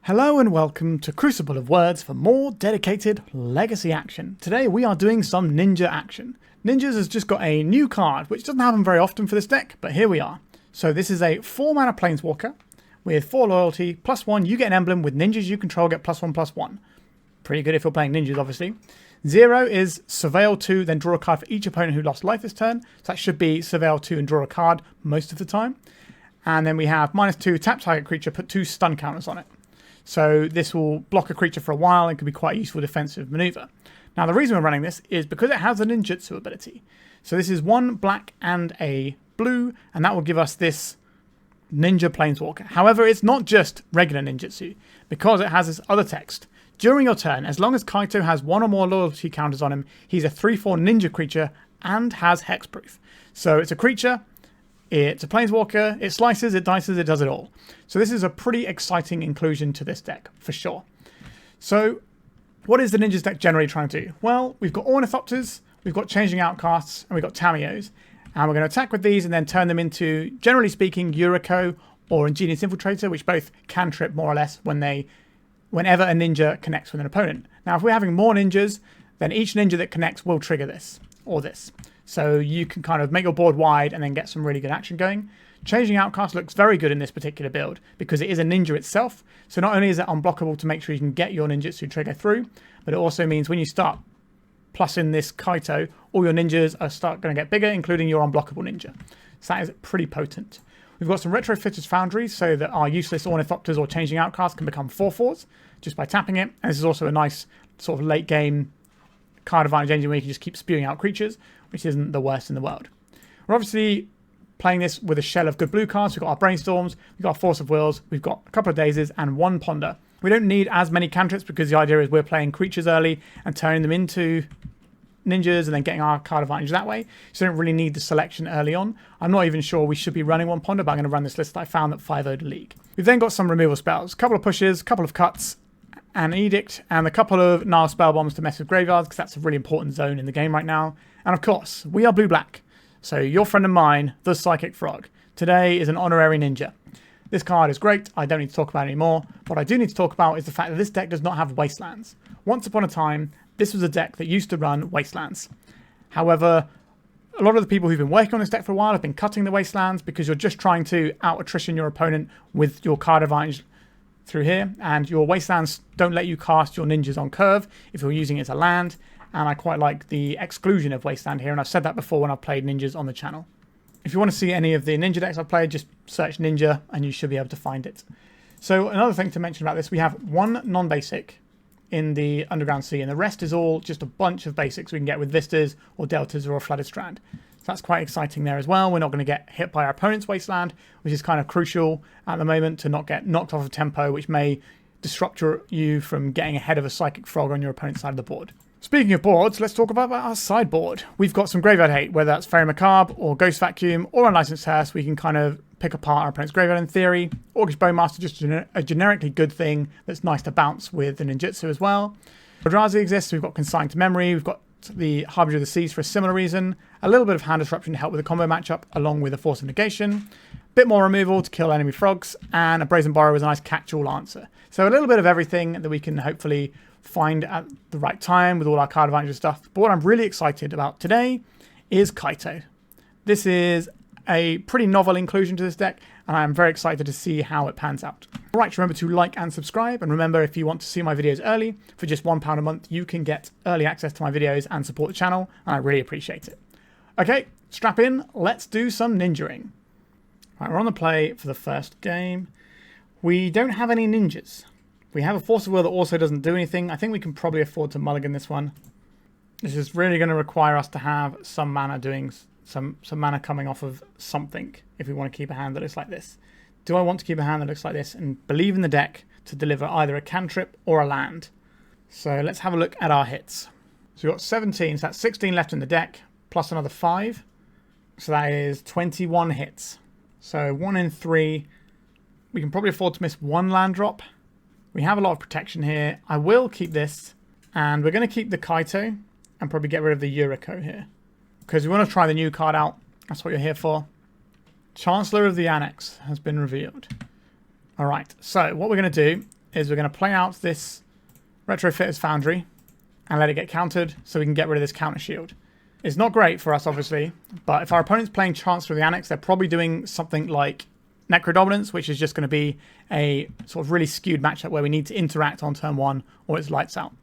Hello and welcome to Crucible of Words for more dedicated legacy action. Today we are doing some ninja action. Ninjas has just got a new card, which doesn't happen very often for this deck, but here we are. So this is a 4-mana Planeswalker with 4 loyalty, +1, you get an emblem with ninjas you control get +1/+1. Pretty good if you're playing ninjas, obviously. 0 is Surveil 2, then draw a card for each opponent who lost life this turn. So that should be Surveil 2 and draw a card most of the time. And then we have -2, tap target creature, put 2 stun counters on it. So this will block a creature for a while and can be quite a useful defensive maneuver. Now the reason we're running this is because it has a ninjutsu ability. So this is 1 black and a blue, and that will give us this ninja planeswalker. However, it's not just regular ninjutsu, because it has this other text. During your turn, as long as Kaito has 1 or more loyalty counters on him, he's a 3/4 ninja creature and has hexproof. So it's a creature, it's a planeswalker, it slices, it dices, it does it all. So this is a pretty exciting inclusion to this deck, for sure. So what is the Ninjas deck generally trying to do? Well, we've got Ornithopters, we've got Changeling Outcasts, and we've got Tamiyos. And we're going to attack with these and then turn them into, generally speaking, Yuriko or Ingenious Infiltrator, which both cantrip more or less whenever a ninja connects with an opponent. Now, if we're having more ninjas, then each ninja that connects will trigger this, or this. So you can kind of make your board wide and then get some really good action going. Changing Outcast looks very good in this particular build because it is a ninja itself. So not only is it unblockable to make sure you can get your ninjutsu trigger through, but it also means when you start plussing this Kaito, all your ninjas are going to get bigger, including your unblockable ninja. So that is pretty potent. We've got some Retrofitter Foundry so that our useless Ornithopters or Changing Outcasts can become 4/4s just by tapping it. And this is also a nice sort of late game card advantage engine where you can just keep spewing out creatures, which isn't the worst in the world. We're obviously playing this with a shell of good blue cards. We've got our Brainstorms, we've got our Force of Wills, we've got a couple of Dazes and 1 Ponder. We don't need as many cantrips because the idea is we're playing creatures early and turning them into ninjas and then getting our card advantage that way. So we don't really need the selection early on. I'm not even sure we should be running 1 Ponder, but I'm going to run this list that I found that 5-0'd League. We've then got some removal spells, a couple of pushes, a couple of cuts, an Edict, and a couple of Nihil Spellbombs to mess with graveyards because that's a really important zone in the game right now. And of course, we are blue-black. So your friend of mine, the Psychic Frog, today is an honorary ninja. This card is great. I don't need to talk about it anymore. What I do need to talk about is the fact that this deck does not have Wastelands. Once upon a time, this was a deck that used to run Wastelands. However, a lot of the people who've been working on this deck for a while have been cutting the Wastelands because you're just trying to out-attrition your opponent with your card advantage through here, and your Wastelands don't let you cast your ninjas on curve if you're using it as a land, and I quite like the exclusion of Wasteland here, and I've said that before when I've played ninjas on the channel. If you want to see any of the ninja decks I've played, just search ninja and you should be able to find it. So another thing to mention about this, we have 1 non-basic in the Underground Sea, and the rest is all just a bunch of basics we can get with Vistas or Deltas or a Flooded Strand. So that's quite exciting there as well. We're not going to get hit by our opponent's Wasteland, which is kind of crucial at the moment to not get knocked off of tempo, which may disrupt you from getting ahead of a Psychic Frog on your opponent's side of the board. Speaking of boards, let's talk about our sideboard. We've got some graveyard hate, whether that's Faerie Macabre or Ghost Vacuum or Unlicensed Hearse. We can kind of pick apart our opponent's graveyard in theory. Orcish Bowmasters, just a generically good thing that's nice to bounce with the ninjutsu as well. Eldrazi exists. We've got Consign to Memory. We've got the Harbinger of the Seas for a similar reason. A little bit of hand disruption to help with the combo matchup, along with a Force of Negation. Bit more removal to kill enemy frogs, and a Brazen Borrower is a nice catch-all answer. So a little bit of everything that we can hopefully find at the right time with all our card advantage stuff. But what I'm really excited about today is Kaito. This is a pretty novel inclusion to this deck, and I'm very excited to see how it pans out. Alright, remember to like and subscribe, and remember if you want to see my videos early, for just £1 a month, you can get early access to my videos and support the channel, and I really appreciate it. Okay, strap in, let's do some ninjaing. Right, we're on the play for the first game. We don't have any ninjas. We have a Force of Will that also doesn't do anything. I think we can probably afford to mulligan this one. This is really going to require us to have some mana doing some mana coming off of something if we want to keep a hand that looks like this. Do I want to keep a hand that looks like this and believe in the deck to deliver either a cantrip or a land? So let's have a look at our hits. So we've got 17, so that's 16 left in the deck, plus another 5. So that is 21 hits. So 1 in 3. We can probably afford to miss 1 land drop. We have a lot of protection here. I will keep this, and we're going to keep the Kaito and probably get rid of the Yuriko here, because we want to try the new card out. That's what you're here for. Chancellor of the Annex has been revealed. Alright, so what we're going to do is we're going to play out this Retrofitter's Foundry and let it get countered so we can get rid of this counter shield. It's not great for us, obviously, but if our opponent's playing Chancellor of the Annex, they're probably doing something like Necrodominance, which is just going to be a sort of really skewed matchup where we need to interact on turn 1 or it's lights out.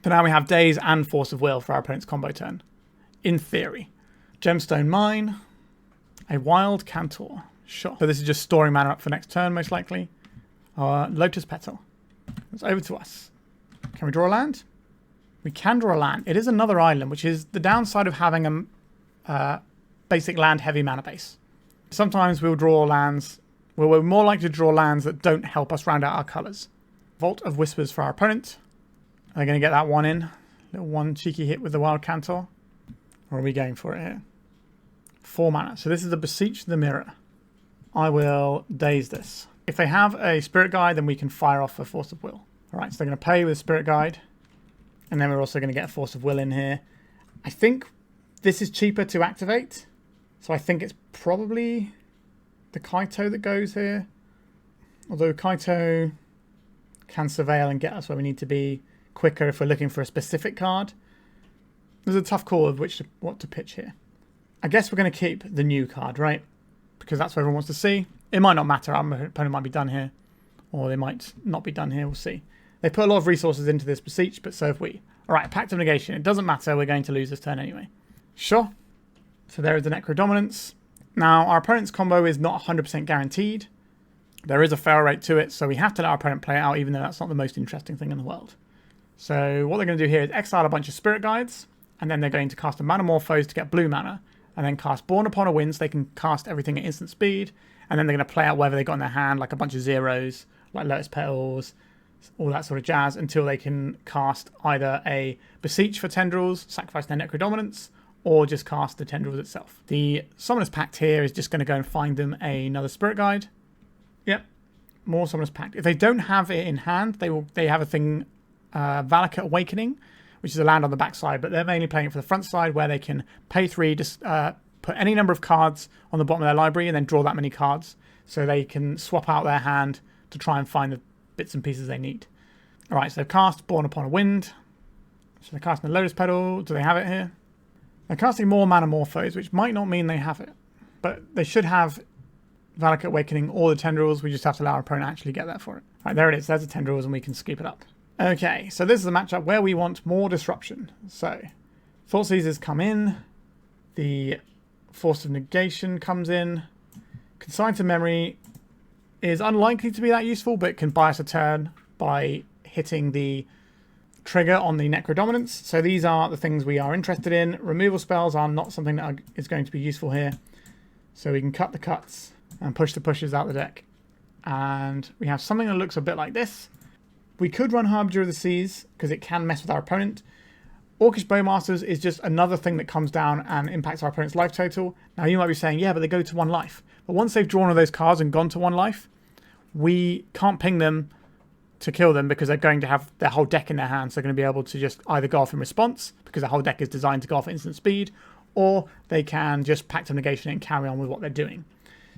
So now we have Daze and Force of Will for our opponent's combo turn. In theory. Gemstone Mine. A Wild Cantor. Sure. So this is just storing mana up for next turn, most likely. Lotus Petal. It's over to us. Can we draw a land? We can draw a land. It is another island, which is the downside of having a basic land-heavy mana base. Sometimes we'll draw lands. We're more likely to draw lands that don't help us round out our colours. Vault of Whispers for our opponent. Are they going to get that one in? Little one cheeky hit with the Wild Cantor. Or are we going for it here? 4 mana. So this is the Beseech the Mirror. I will Daze this. If they have a Spirit Guide, then we can fire off a Force of Will. Alright, so they're going to pay with a Spirit Guide. And then we're also going to get a Force of Will in here. I think this is cheaper to activate. So I think it's probably the Kaito that goes here. Although Kaito can surveil and get us where we need to be quicker if we're looking for a specific card. There's a tough call of what to pitch here. I guess we're going to keep the new card, right? Because that's what everyone wants to see. It might not matter. Our opponent might be done here. Or they might not be done here. We'll see. They put a lot of resources into this Beseech, but so have we. Alright, Pact of Negation. It doesn't matter. We're going to lose this turn anyway. Sure. So there is the Necrodominance. Now, our opponent's combo is not 100% guaranteed. There is a fail rate to it, so we have to let our opponent play it out, even though that's not the most interesting thing in the world. So what they're going to do here is exile a bunch of Spirit Guides, and then they're going to cast a Manamorphose to get blue mana, and then cast Born Upon a Wind so they can cast everything at instant speed, and then they're going to play out whatever they got in their hand, like a bunch of zeros, like Lotus Petals, all that sort of jazz, until they can cast either a Beseech for Tendrils, sacrifice their Necrodominance, or just cast the Tendrils itself. The Summoner's Pact here is just going to go and find them another Spirit Guide. Yep, more Summoner's Pact. If they don't have it in hand, they have a thing, Valakut Awakening, which is a land on the backside, but they're mainly playing it for the front side where they can pay 3, just put any number of cards on the bottom of their library and then draw that many cards so they can swap out their hand to try and find the bits and pieces they need. Alright, so they've cast Born Upon a Wind. So they're casting the Lotus Petal. Do they have it here? They're casting more Manamorphose, which might not mean they have it. But they should have Valakut Awakening or the Tendrils. We just have to allow our opponent to actually get that for it. Alright, there it is. There's the Tendrils and we can scoop it up. Okay, so this is a matchup where we want more disruption. So, Thought Seizers come in. The Force of Negation comes in. Consign to Memory is unlikely to be that useful, but can buy us a turn by hitting the trigger on the Necrodominance. So these are the things we are interested in. Removal spells are not something that is going to be useful here. So we can cut the cuts and push the pushes out the deck. And we have something that looks a bit like this. We could run Harbinger of the Seas because it can mess with our opponent. Orcish Bowmasters is just another thing that comes down and impacts our opponent's life total. Now you might be saying, yeah, but they go to 1 life. But once they've drawn all those cards and gone to 1 life, we can't ping them to kill them because they're going to have their whole deck in their hands. They're going to be able to just either go off in response because their whole deck is designed to go off at instant speed, or they can just Pact of Negation and carry on with what they're doing.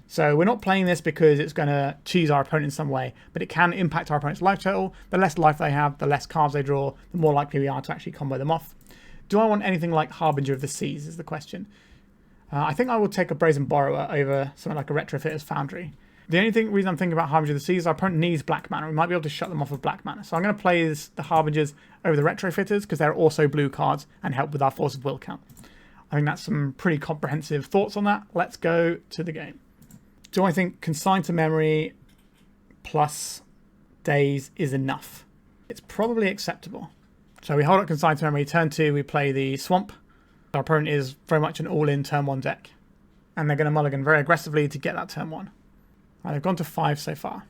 So we're not playing this because it's going to cheese our opponent in some way, but it can impact our opponent's life total. The less life they have, the less cards they draw, the more likely we are to actually combo them off. Do I want anything like Harbinger of the Seas is the question. I think I will take a Brazen Borrower over something like a Retrofitter's Foundry. The only reason I'm thinking about Harbinger of the Seas is our opponent needs black mana. We might be able to shut them off with black mana. So I'm going to play the Harbingers over the Retrofitters because they're also blue cards and help with our Force of Will count. I think that's some pretty comprehensive thoughts on that. Let's go to the game. Do I think Consign to Memory plus Daze is enough? It's probably acceptable. So we hold up Consign to Memory. Turn 2, we play the Swamp. Our opponent is very much an all-in turn 1 deck. And they're going to mulligan very aggressively to get that turn 1. Right, they've gone to 5 so far.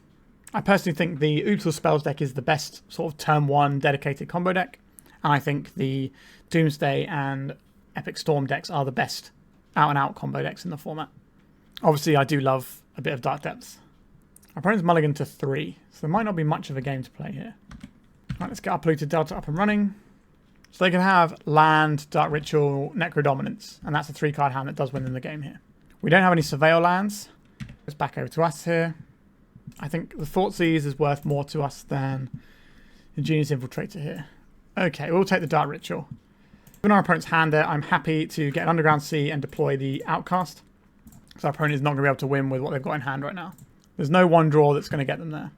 I personally think the Util Spells deck is the best sort of turn 1 dedicated combo deck. And I think the Doomsday and Epic Storm decks are the best out-and-out combo decks in the format. Obviously, I do love a bit of Dark Depths. Our opponent's mulligan to 3, so there might not be much of a game to play here. Right, let's get our Polluted Delta up and running. So they can have Land, Dark Ritual, Necrodominance, and that's a 3-card hand that does win them the game here. We don't have any Surveil lands. It's back over to us here. I think the Thoughtseize is worth more to us than Ingenious Infiltrator here. Okay, we'll take the Dark Ritual. Given our opponent's hand there, I'm happy to get an Underground Sea and deploy the Outcast. So our opponent is not going to be able to win with what they've got in hand right now. There's no one draw that's going to get them there.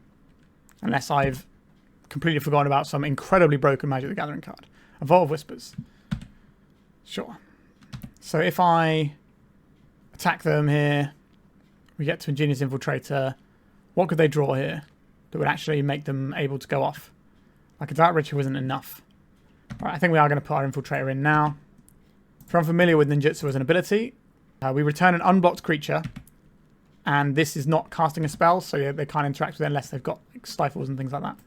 Unless I've completely forgotten about some incredibly broken Magic the Gathering card. A Vault of Whispers. Sure. So if I attack them here, we get to Ingenious Infiltrator. What could they draw here that would actually make them able to go off? Like a Dark Ritual isn't enough. Alright, I think we are going to put our Infiltrator in now. If you're unfamiliar with Ninjutsu as an ability, we return an unblocked creature, and this is not casting a spell, so they can't interact with it unless they've got like, stifles and things like that.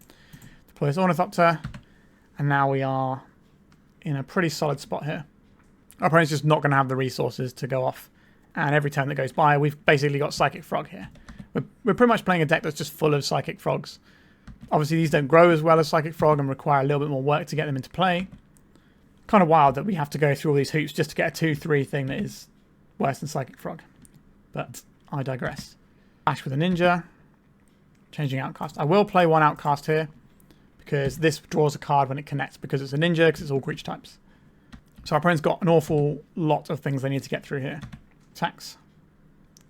Deploy this Ornithopter, and now we are in a pretty solid spot here. Our opponent's just not going to have the resources to go off, and every turn that goes by, we've basically got Psychic Frog here. We're pretty much playing a deck that's just full of Psychic Frogs. Obviously, these don't grow as well as Psychic Frog and require a little bit more work to get them into play. Kind of wild that we have to go through all these hoops just to get a 2-3 thing that is worse than Psychic Frog. But I digress. Ash with a Ninja. Changing Outcast. I will play one Outcast here because this draws a card when it connects because it's a Ninja, because it's all creature types. So our opponent's got an awful lot of things they need to get through here. Attacks.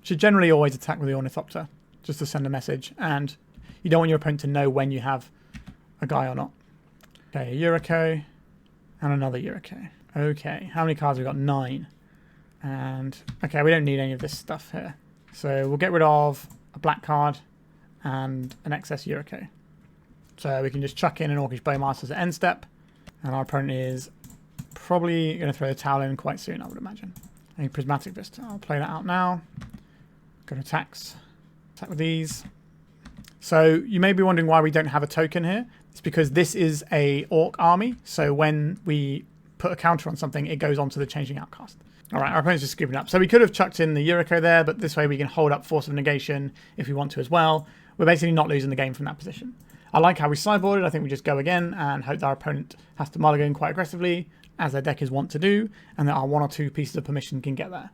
Should generally always attack with the Ornithopter just to send a message, and you don't want your opponent to know when you have a guy or not. Okay, a Yuriko and another Yuriko. Okay, how many cards have we got? 9. And, okay, we don't need any of this stuff here. So we'll get rid of a black card and an excess Yuriko. So we can just chuck in an Orcish Bowmasters at end step. And our opponent is probably going to throw the towel in quite soon, I would imagine. A Prismatic Vista. I'll play that out now. Go to attacks. Attack with these. So you may be wondering why we don't have a token here. It's because this is a Orc army. So when we put a counter on something, it goes onto the Changing Outcast. Alright, our opponent's just scooping up. So we could have chucked in the Yuriko there, but this way we can hold up Force of Negation if we want to as well. We're basically not losing the game from that position. I like how we sideboarded. I think we just go again and hope that our opponent has to mulligan quite aggressively, as their deck is wont to do, and that our 1 or 2 pieces of permission can get there.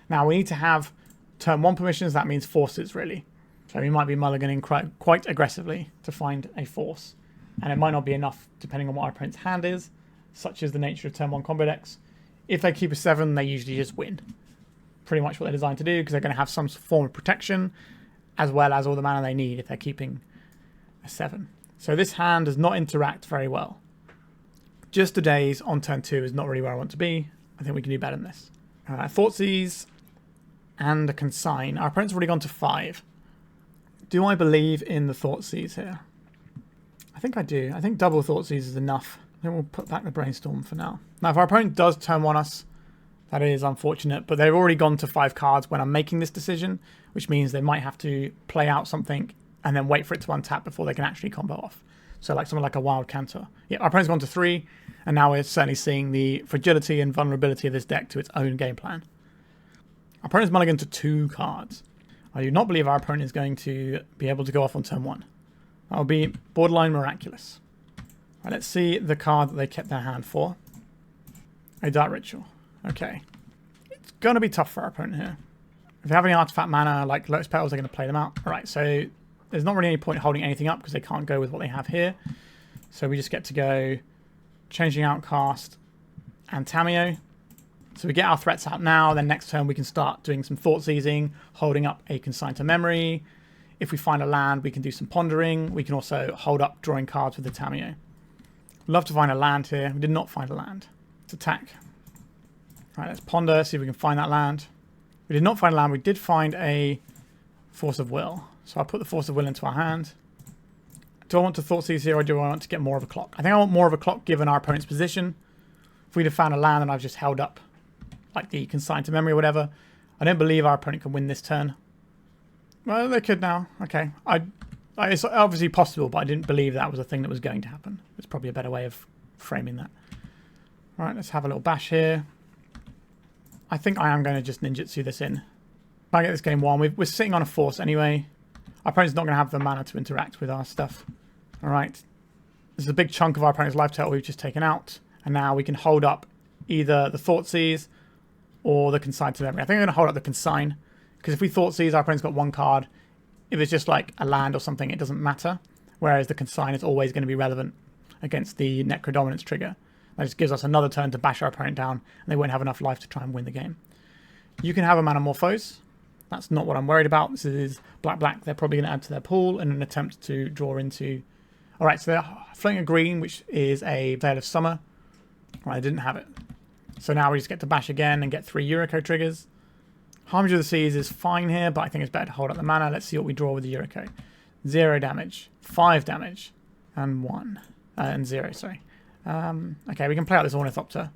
Now we need to have turn 1 permissions. That means forces, really. So we might be mulliganing quite aggressively to find a force. And it might not be enough depending on what our opponent's hand is, such as the nature of turn 1 combo decks. If they keep a 7, they usually just win. Pretty much what they're designed to do, because they're going to have some form of protection, as well as all the mana they need if they're keeping a 7. So this hand does not interact very well. Just a Daze on turn 2 is not really where I want to be. I think we can do better than this. Thoughtseize and a Consign. Our opponent's already gone to 5. Do I believe in the Thoughtseize here? I think I do. I think double Thoughtseize is enough. Then we'll put back the Brainstorm for now. Now, if our opponent does turn 1 us, that is unfortunate, but they've already gone to 5 cards when I'm making this decision, which means they might have to play out something and then wait for it to untap before they can actually combo off. So like something like a Wild Cantor. Yeah, our opponent's gone to 3, and now we're certainly seeing the fragility and vulnerability of this deck to its own game plan. Our opponent's mulligan to 2 cards. I do not believe our opponent is going to be able to go off on turn 1. That will be borderline miraculous. Right, let's see the card that they kept their hand for. A Dark Ritual. Okay. It's going to be tough for our opponent here. If they have any artifact mana like Lotus Petals, they're going to play them out. Alright, so there's not really any point holding anything up because they can't go with what they have here. So we just get to go Changing Outcast and Tamiyo. So we get our threats out now, then next turn we can start doing some Thoughtseizing, holding up a Consign to Memory. If we find a land, we can do some Pondering. We can also hold up drawing cards with the Tamiyo. Love to find a land here. We did not find a land. Let's attack. All right, let's ponder, see if we can find that land. We did not find a land. We did find a Force of Will. So I'll put the Force of Will into our hand. Do I want to Thoughtseize here, or do I want to get more of a clock? I think I want more of a clock given our opponent's position. If we'd have found a land and I've just held up like the Consign to Memory or whatever, I don't believe our opponent can win this turn. Well, they could now. Okay. It's obviously possible, but I didn't believe that was a thing that was going to happen. It's probably a better way of framing that. All right, let's have a little bash here. I think I am going to just ninjutsu this in. If I get this game won, we're sitting on a force anyway. Our opponent's not going to have the mana to interact with our stuff. All right. This is a big chunk of our opponent's life total we've just taken out. And now we can hold up either the Thoughtseize or the Consign to Memory. I think I'm going to hold up the Consign, because if we Thoughtseize, our opponent's got 1 card. If it's just like a land or something, it doesn't matter. Whereas the Consign is always going to be relevant against the Necrodominance trigger. That just gives us another turn to bash our opponent down, and they won't have enough life to try and win the game. You can have a Manamorphose. That's not what I'm worried about. This is black. They're probably going to add to their pool in an attempt to draw into... Alright, so they're floating a green, which is a Veil of Summer. Alright, I didn't have it. So now we just get to bash again and get 3 Yuriko triggers. Harbinger of the Seas is fine here, but I think it's better to hold up the mana. Let's see what we draw with the Yuriko. 0 damage, 5 damage, and 1. And 0, sorry. Okay, we can play out this Ornithopter.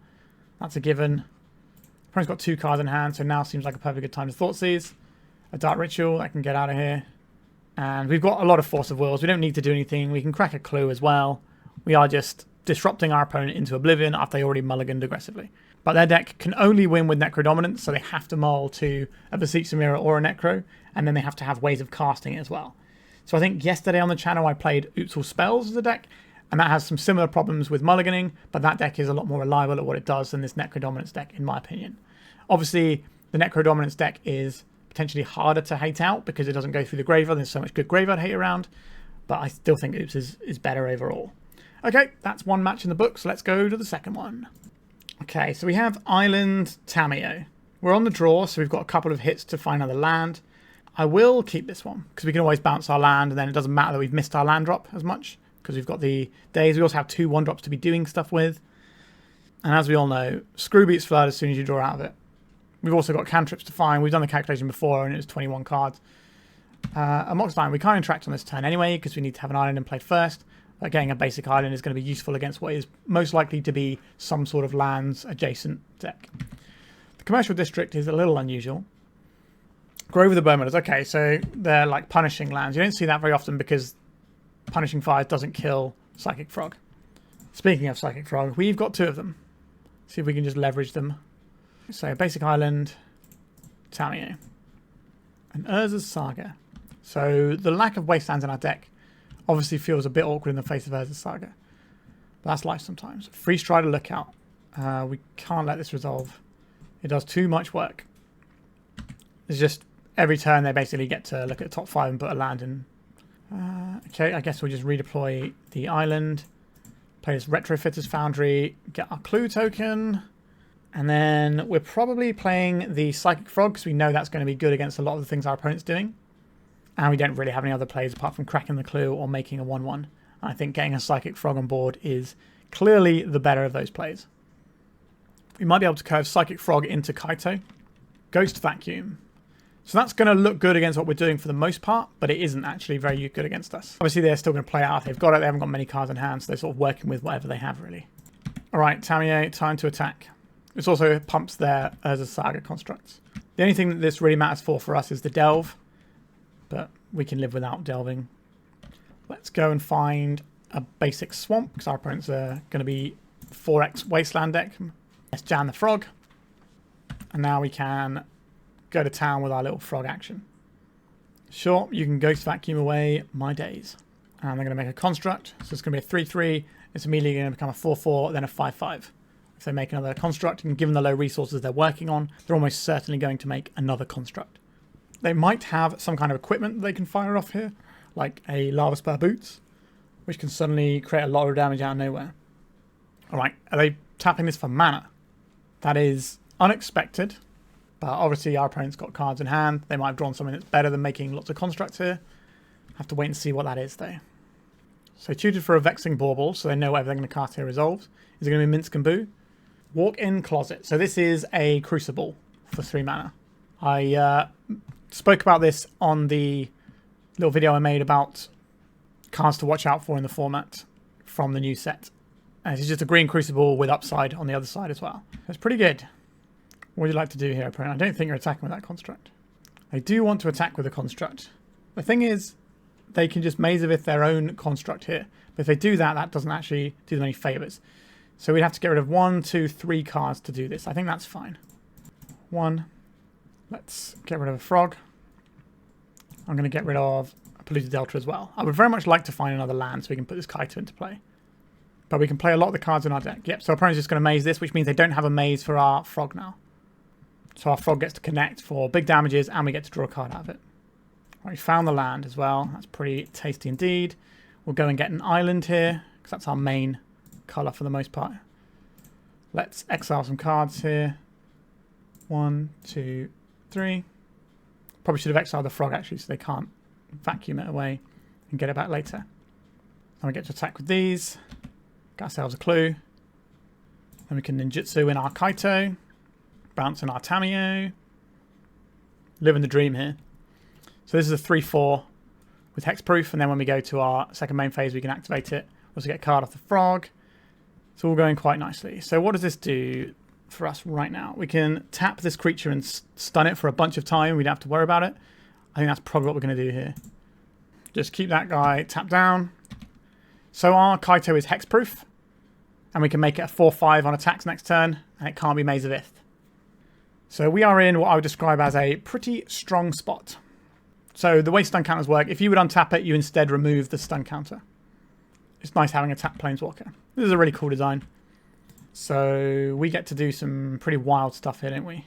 That's a given. Opponent's got 2 cards in hand, so now seems like a perfect good time to Thoughtseize. A Dark Ritual, I can get out of here. And we've got a lot of Force of Wills. We don't need to do anything. We can crack a Clue as well. We are just disrupting our opponent into oblivion after they already mulliganed aggressively. But their deck can only win with Necrodominance, so they have to mull to a Beseech the Mirror or a Necro, and then they have to have ways of casting it as well. So I think yesterday on the channel I played Oops All Spells as a deck, and that has some similar problems with mulliganing, but that deck is a lot more reliable at what it does than this Necrodominance deck, in my opinion. Obviously, the Necrodominance deck is potentially harder to hate out because it doesn't go through the graveyard. There's so much good graveyard hate around, but I still think Oops is better overall. Okay, that's one match in the book, so let's go to the second one. Okay, so we have Island Tamiyo. We're on the draw, so we've got a couple of hits to find another land. I will keep this one, because we can always bounce our land, and then it doesn't matter that we've missed our land drop as much, because we've got the Daze. We also have 2 1-drops to be doing stuff with. And as we all know, screw beats flood as soon as you draw out of it. We've also got cantrips to find. We've done the calculation before, and it was 21 cards. A Mox Line, we can't interact on this turn anyway, because we need to have an island in play first. But getting a basic island is going to be useful against what is most likely to be some sort of lands adjacent deck. The Commercial District is a little unusual. Grove of the Bowmasters. Okay, so they're like punishing lands. You don't see that very often because Punishing Fire doesn't kill Psychic Frog. Speaking of Psychic Frog, we've got 2 of them. See if we can just leverage them. So, Basic Island, Tamiyo. And Urza's Saga. So, the lack of wastelands in our deck obviously feels a bit awkward in the face of Urza's Saga. But that's life sometimes. Free Strider Lookout. We can't let this resolve. It does too much work. It's just every turn they basically get to look at the top 5 and put a land in. Okay, I guess we'll just redeploy the island. Play this Retrofitter's Foundry. Get our Clue token. And then we're probably playing the Psychic Frog because we know that's going to be good against a lot of the things our opponent's doing. And we don't really have any other plays apart from cracking the Clue or making a 1-1. I think getting a Psychic Frog on board is clearly the better of those plays. We might be able to curve Psychic Frog into Kaito. Ghost Vacuum. So that's going to look good against what we're doing for the most part, but it isn't actually very good against us. Obviously, they're still going to play out. They've got it. They haven't got many cards in hand, so they're sort of working with whatever they have, really. All right, Tamiyo, time to attack. This also pumps their Urza's Saga constructs. The only thing that this really matters for us is the Delve, but we can live without delving. Let's go and find a basic swamp, because our opponents are going to be 4x Wasteland deck. Let's jam the Frog. And now we can go to town with our little frog action. Sure, you can Ghost Vacuum away my Daze. And they're going to make a construct. So it's going to be a 3-3. It's immediately going to become a 4-4, then a 5-5. If they make another construct, and given the low resources they're working on, they're almost certainly going to make another construct. They might have some kind of equipment that they can fire off here, like a Lava Spur Boots, which can suddenly create a lot of damage out of nowhere. Alright, are they tapping this for mana? That is unexpected. But obviously our opponent's got cards in hand. They might have drawn something that's better than making lots of constructs here. Have to wait and see what that is though. So tutored for a Vexing Bauble, so they know whatever they're going to cast here resolves. Is it going to be Minsk and Boo? Walk-in Closet. So this is a Crucible for 3 mana. I spoke about this on the little video I made about cards to watch out for in the format from the new set. And it's just a green Crucible with upside on the other side as well. It's pretty good. What would you like to do here, opponent? I don't think you're attacking with that construct. They do want to attack with a construct. The thing is, they can just Maze of Ith their own construct here. But if they do that, that doesn't actually do them any favours. So we'd have to get rid of 1, 2, 3 cards to do this. I think that's fine. 1. Let's get rid of a Frog. I'm going to get rid of a Polluted Delta as well. I would very much like to find another land so we can put this Kaito into play. But we can play a lot of the cards in our deck. Yep, so our opponent's just going to Maze this, which means they don't have a Maze for our Frog now. So our Frog gets to connect for big damages and we get to draw a card out of it. Right, we found the land as well. That's pretty tasty indeed. We'll go and get an island here, because that's our main colour for the most part. Let's exile some cards here. 1, 2, 3. Probably should have exiled the frog actually, so they can't vacuum it away and get it back later. Then we get to attack with these. Got ourselves a clue. Then we can ninjutsu in our Kaito. Bounce in our Tamiyo. Living the dream here. So this is a 3/4 with hexproof, and then when we go to our second main phase we can activate it. Also get a card off the frog. It's all going quite nicely. So what does this do for us right now? We can tap this creature and stun it for a bunch of time. We don't have to worry about it. I think that's probably what we're going to do here. Just keep that guy tapped down. So our Kaito is hexproof, and we can make it a 4/5 on attacks next turn, and it can't be Maze of Ith. So we are in what I would describe as a pretty strong spot. So the way stun counters work, if you would untap it, you instead remove the stun counter. It's nice having a tapped Planeswalker. This is a really cool design. So we get to do some pretty wild stuff here, don't we?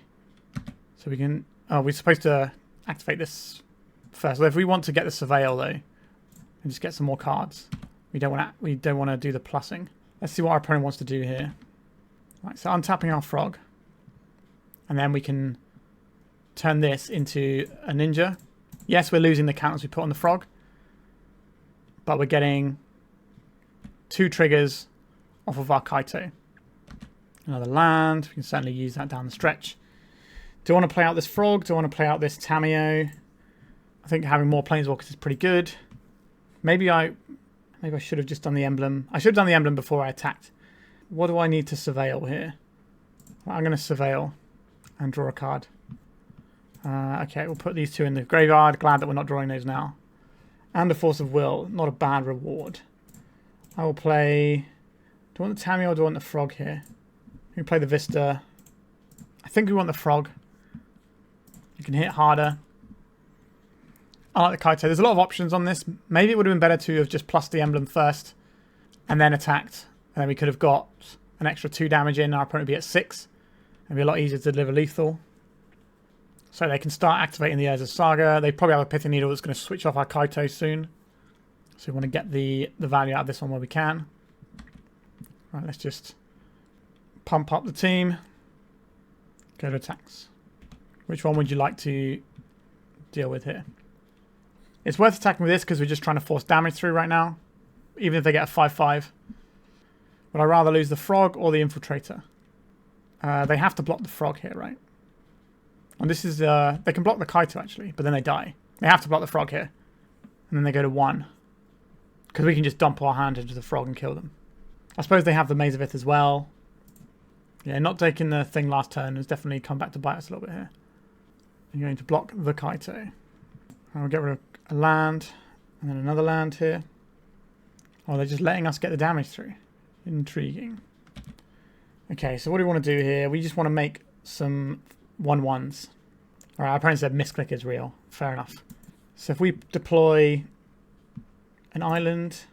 So we can... Oh, we're supposed to activate this first. So if we want to get the Surveil, though, and just get some more cards, we don't want to do the plussing. Let's see what our opponent wants to do here. Right, so untapping our frog. And then we can turn this into a ninja. Yes, we're losing the counters we put on the frog. But we're getting 2 triggers off of our Kaito. Another land. We can certainly use that down the stretch. Do I want to play out this frog? Do I want to play out this Tamiyo? I think having more planeswalkers is pretty good. Maybe I should have just done the emblem. I should have done the emblem before I attacked. What do I need to surveil here? Well, I'm going to surveil and draw a card. Okay, we'll put these 2 in the graveyard. Glad that we're not drawing those now. And a Force of Will. Not a bad reward. I will play... Do I want the Tamiyo or do I want the frog here? We can play the Vista. I think we want the frog. You can hit harder. I like the Kaito. There's a lot of options on this. Maybe it would have been better to have just plussed the emblem first and then attacked. And then we could have got an extra 2 damage in. Our opponent would be at 6. It'd be a lot easier to deliver lethal. So they can start activating the Urza Saga. They probably have a Pithing Needle that's going to switch off our Kaito soon. So we want to get the value out of this one where we can. Right, let's just pump up the team. Go to attacks. Which one would you like to deal with here? It's worth attacking with this because we're just trying to force damage through right now. Even if they get a 5/5. Would I rather lose the frog or the infiltrator? They have to block the frog here, right? And this is... they can block the Kaito actually, but then they die. They have to block the frog here. And then they go to 1. Because we can just dump our hand into the frog and kill them. I suppose they have the Maze of Ith as well. Yeah, not taking the thing last turn has definitely come back to bite us a little bit here. I'm going to block the Kaito. I'll get rid of a land. And then another land here. Oh, they're just letting us get the damage through. Intriguing. Okay, so what do we want to do here? We just want to make some 1/1s. Alright, our opponent said misclick is real. Fair enough. So if we deploy an island,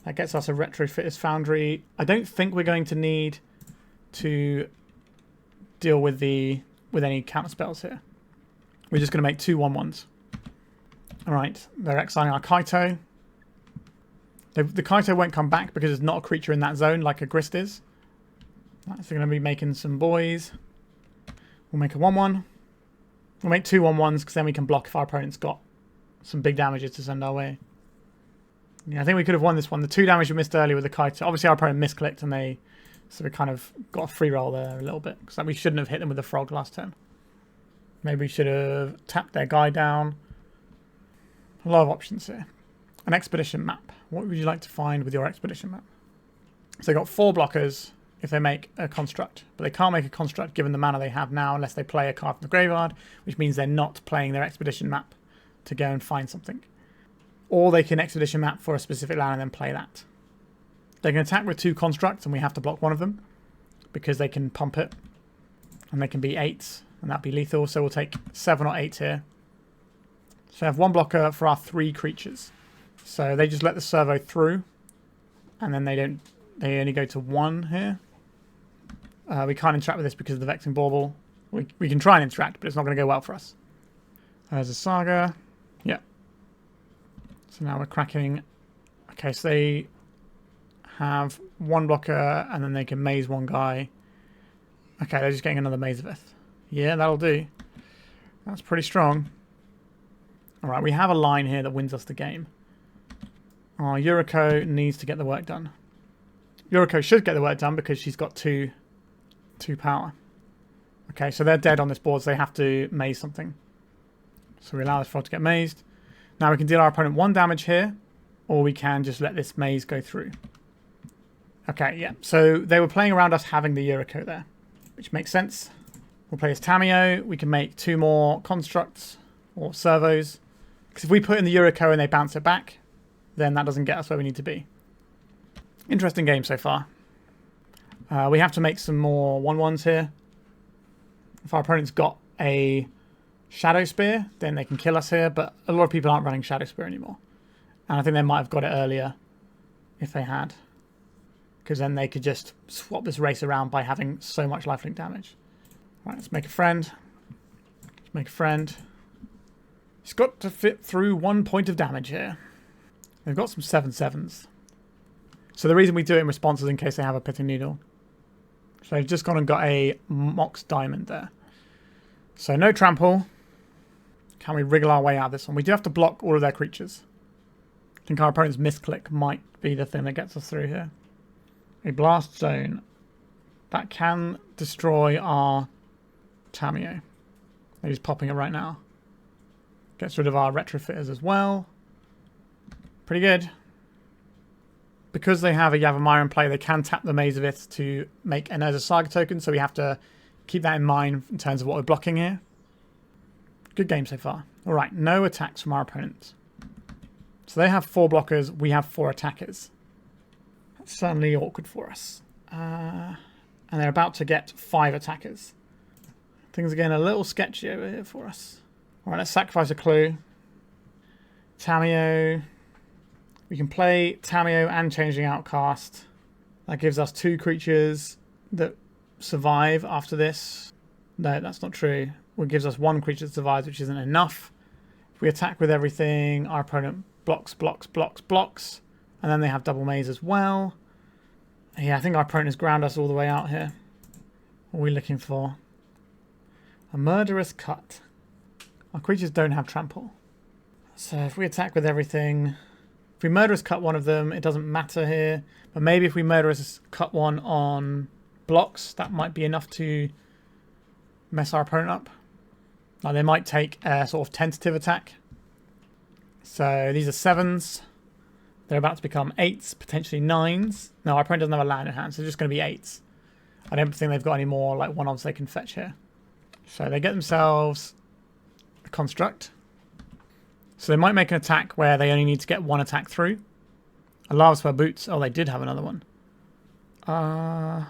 that gets us a Retrofitter Foundry. I don't think we're going to need to deal with any counter spells here. We're just going to make 2 1/1s. Alright, they're exiling our Kaito. The Kaito won't come back because there's not a creature in that zone like a Grist is. Right, so we're going to be making some boys. We'll make a 1/1. We'll make 2 1/1s because then we can block if our opponent's got some big damages to send our way. Yeah, I think we could have won this one. The 2 damage we missed earlier with the Kaito. Obviously our opponent misclicked and so we kind of got a free roll there a little bit. Because we shouldn't have hit them with the frog last turn. Maybe we should have tapped their guy down. A lot of options here. An expedition map. What would you like to find with your expedition map? So they've got 4 blockers if they make a construct. But they can't make a construct given the mana they have now unless they play a card from the graveyard, which means they're not playing their expedition map to go and find something. Or they can expedition map for a specific land and then play that. They can attack with 2 constructs and we have to block one of them because they can pump it. And they can be 8s and that'd be lethal. So we'll take 7 or 8 here. So I have 1 blocker for our 3 creatures. So they just let the servo through. And then they only go to 1 here. We can't interact with this because of the Vexing Bauble. We can try and interact, but it's not going to go well for us. There's a Saga. Yeah, So now we're cracking. Okay, so they have one blocker and then they can maze one guy. Okay, they're just getting another Mazavith. Yeah, that'll do. That's pretty strong. Alright, we have a line here that wins us the game. Oh, Yuriko needs to get the work done. Yuriko should get the work done because she's got two power. Okay, so they're dead on this board, so they have to maze something. So we allow this frog to get mazed. Now we can deal our opponent 1 damage here, or we can just let this maze go through. Okay, yeah. So they were playing around us having the Yuriko there, which makes sense. We'll play as Tamiyo. We can make 2 more constructs or servos. Because if we put in the Yuriko and they bounce it back, then that doesn't get us where we need to be. Interesting game so far. We have to make some more 1/1s here. If our opponent's got a Shadow Spear, then they can kill us here, but a lot of people aren't running Shadow Spear anymore. And I think they might have got it earlier if they had. Because then they could just swap this race around by having so much lifelink damage. Right, let's make a friend. Let's make a friend. It's got to fit through 1 point of damage here. They've got some 7/7s. So the reason we do it in response is in case they have a Pitting Needle. So they've just gone and got a Mox Diamond there. So no trample. Can we wriggle our way out of this one? We do have to block all of their creatures. I think our opponent's misclick might be the thing that gets us through here. A Blast Zone. That can destroy our Tamiyo. They're just popping it right now. Gets rid of our Retrofitters as well. Pretty good. Because they have a Yavimaya in play, they can tap the Mazavith to make an Urza Saga token, so we have to keep that in mind in terms of what we're blocking here. Good game so far. Alright, no attacks from our opponents. So they have 4 blockers, we have 4 attackers. That's certainly awkward for us. And they're about to get 5 attackers. Things are getting a little sketchy over here for us. Alright, let's sacrifice a clue. Tamiyo. We can play Tamiyo and Changeling Outcast. That gives us 2 creatures that survive after this. No, that's not true. It gives us 1 creature that survives, which isn't enough. If we attack with everything, our opponent blocks, blocks, blocks, blocks. And then they have double maze as well. Yeah, I think our opponent has ground us all the way out here. What are we looking for? A Murderous Cut. Our creatures don't have trample. So if we attack with everything... If we Murderous Cut one of them, it doesn't matter here. But maybe if we Murderous Cut one on blocks, that might be enough to mess our opponent up. Like they might take a sort of tentative attack. So these are 7s. They're about to become 8s, potentially 9s. No, our opponent doesn't have a land in hand, so they're just going to be 8s. I don't think they've got any more like 1-offs they can fetch here. So they get themselves a construct. So they might make an attack where they only need to get 1 attack through. A Lava Spell Boots. Oh, they did have another one. That's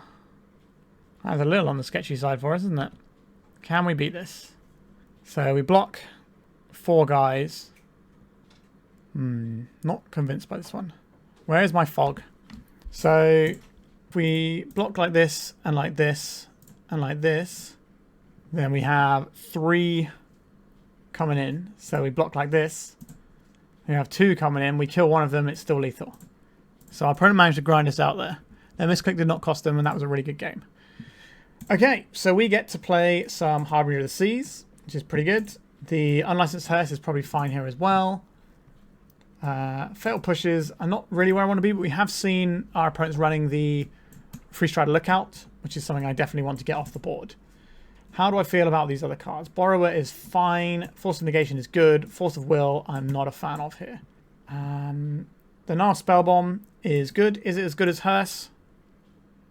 a little on the sketchy side for us, isn't it? Can we beat this? So we block 4 guys. Not convinced by this one. Where is my fog? So if we block like this and like this and like this, then we have 3 coming in. So we block like this. We have 2 coming in. We kill one of them. It's still lethal. So our opponent managed to grind us out there. Their misclick did not cost them, and that was a really good game. Okay, so we get to play some Harbinger of the Seas, which is pretty good. The Unlicensed Hearse is probably fine here as well. Fatal Pushes are not really where I want to be, but we have seen our opponents running the Free Strider Lookout, which is something I definitely want to get off the board. How do I feel about these other cards? Borrower is fine. Force of Negation is good. Force of Will, I'm not a fan of here. The Nihil Spellbomb is good. Is it as good as Hearse?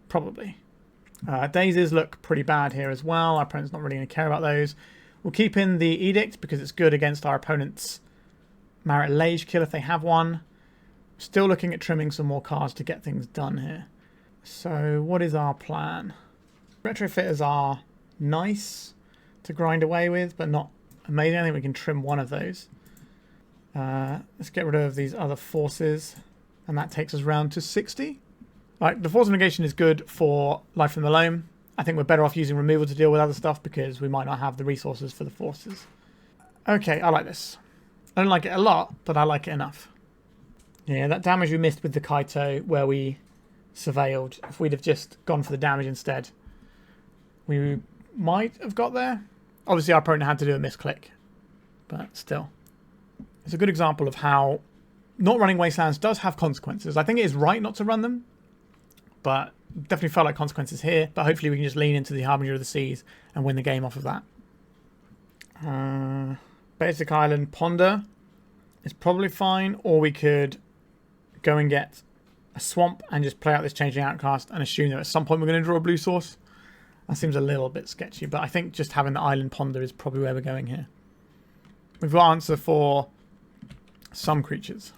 Probably. Dazes look pretty bad here as well. Our opponent's not really going to care about those. We'll keep in the Edict because it's good against our opponent's Marit Lage kill if they have one. Still looking at trimming some more cards to get things done here. So what is our plan? Retrofitters are nice to grind away with, but not amazing. I think we can trim one of those. Let's get rid of these other forces, and that takes us round to 60. Like, the Force of Negation is good for Life from the Loam. I think we're better off using removal to deal with other stuff because we might not have the resources for the forces. Okay, I like this. I don't like it a lot, but I like it enough. Yeah, that damage we missed with the Kaito where we surveilled. If we'd have just gone for the damage instead, we might have got there. Obviously, our opponent had to do a misclick, but still. It's a good example of how not running Wastelands does have consequences. I think it is right not to run them, but definitely felt like consequences here. But hopefully we can just lean into the Harbinger of the Seas and win the game off of that. Basic Island Ponder is probably fine, or we could go and get a swamp and just play out this Changing Outcast and assume that at some point we're going to draw a blue source. That seems a little bit sketchy, but I think just having the Island Ponder is probably where we're going here. We've got answer for some creatures.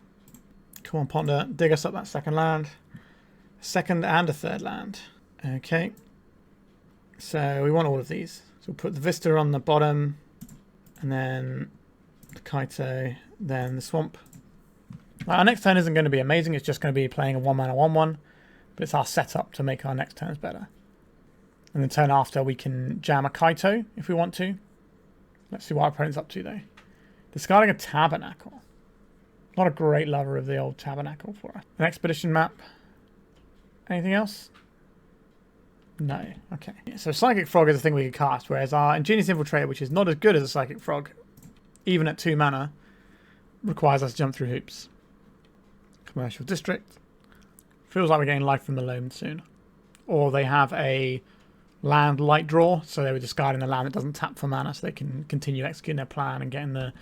Come on, Ponder, dig us up that second land. Second and a third land. Okay. So we want all of these. So we'll put the Vista on the bottom, and then the Kaito, then the Swamp. Our next turn isn't going to be amazing, it's just going to be playing a 1-mana 1-1, but it's our setup to make our next turns better. And the turn after we can jam a Kaito if we want to. Let's see what our opponent's up to though. Discarding a Tabernacle. Not a great lover of the old Tabernacle for us. An Expedition map. Anything else? No. Okay. So Psychic Frog is a thing we could cast, whereas our Ingenious Infiltrator, which is not as good as a Psychic Frog, even at 2 mana, requires us to jump through hoops. Commercial District. Feels like we're getting Life from the Loam soon. Or they have a land light draw, so they were discarding the land that doesn't tap for mana so they can continue executing their plan and getting the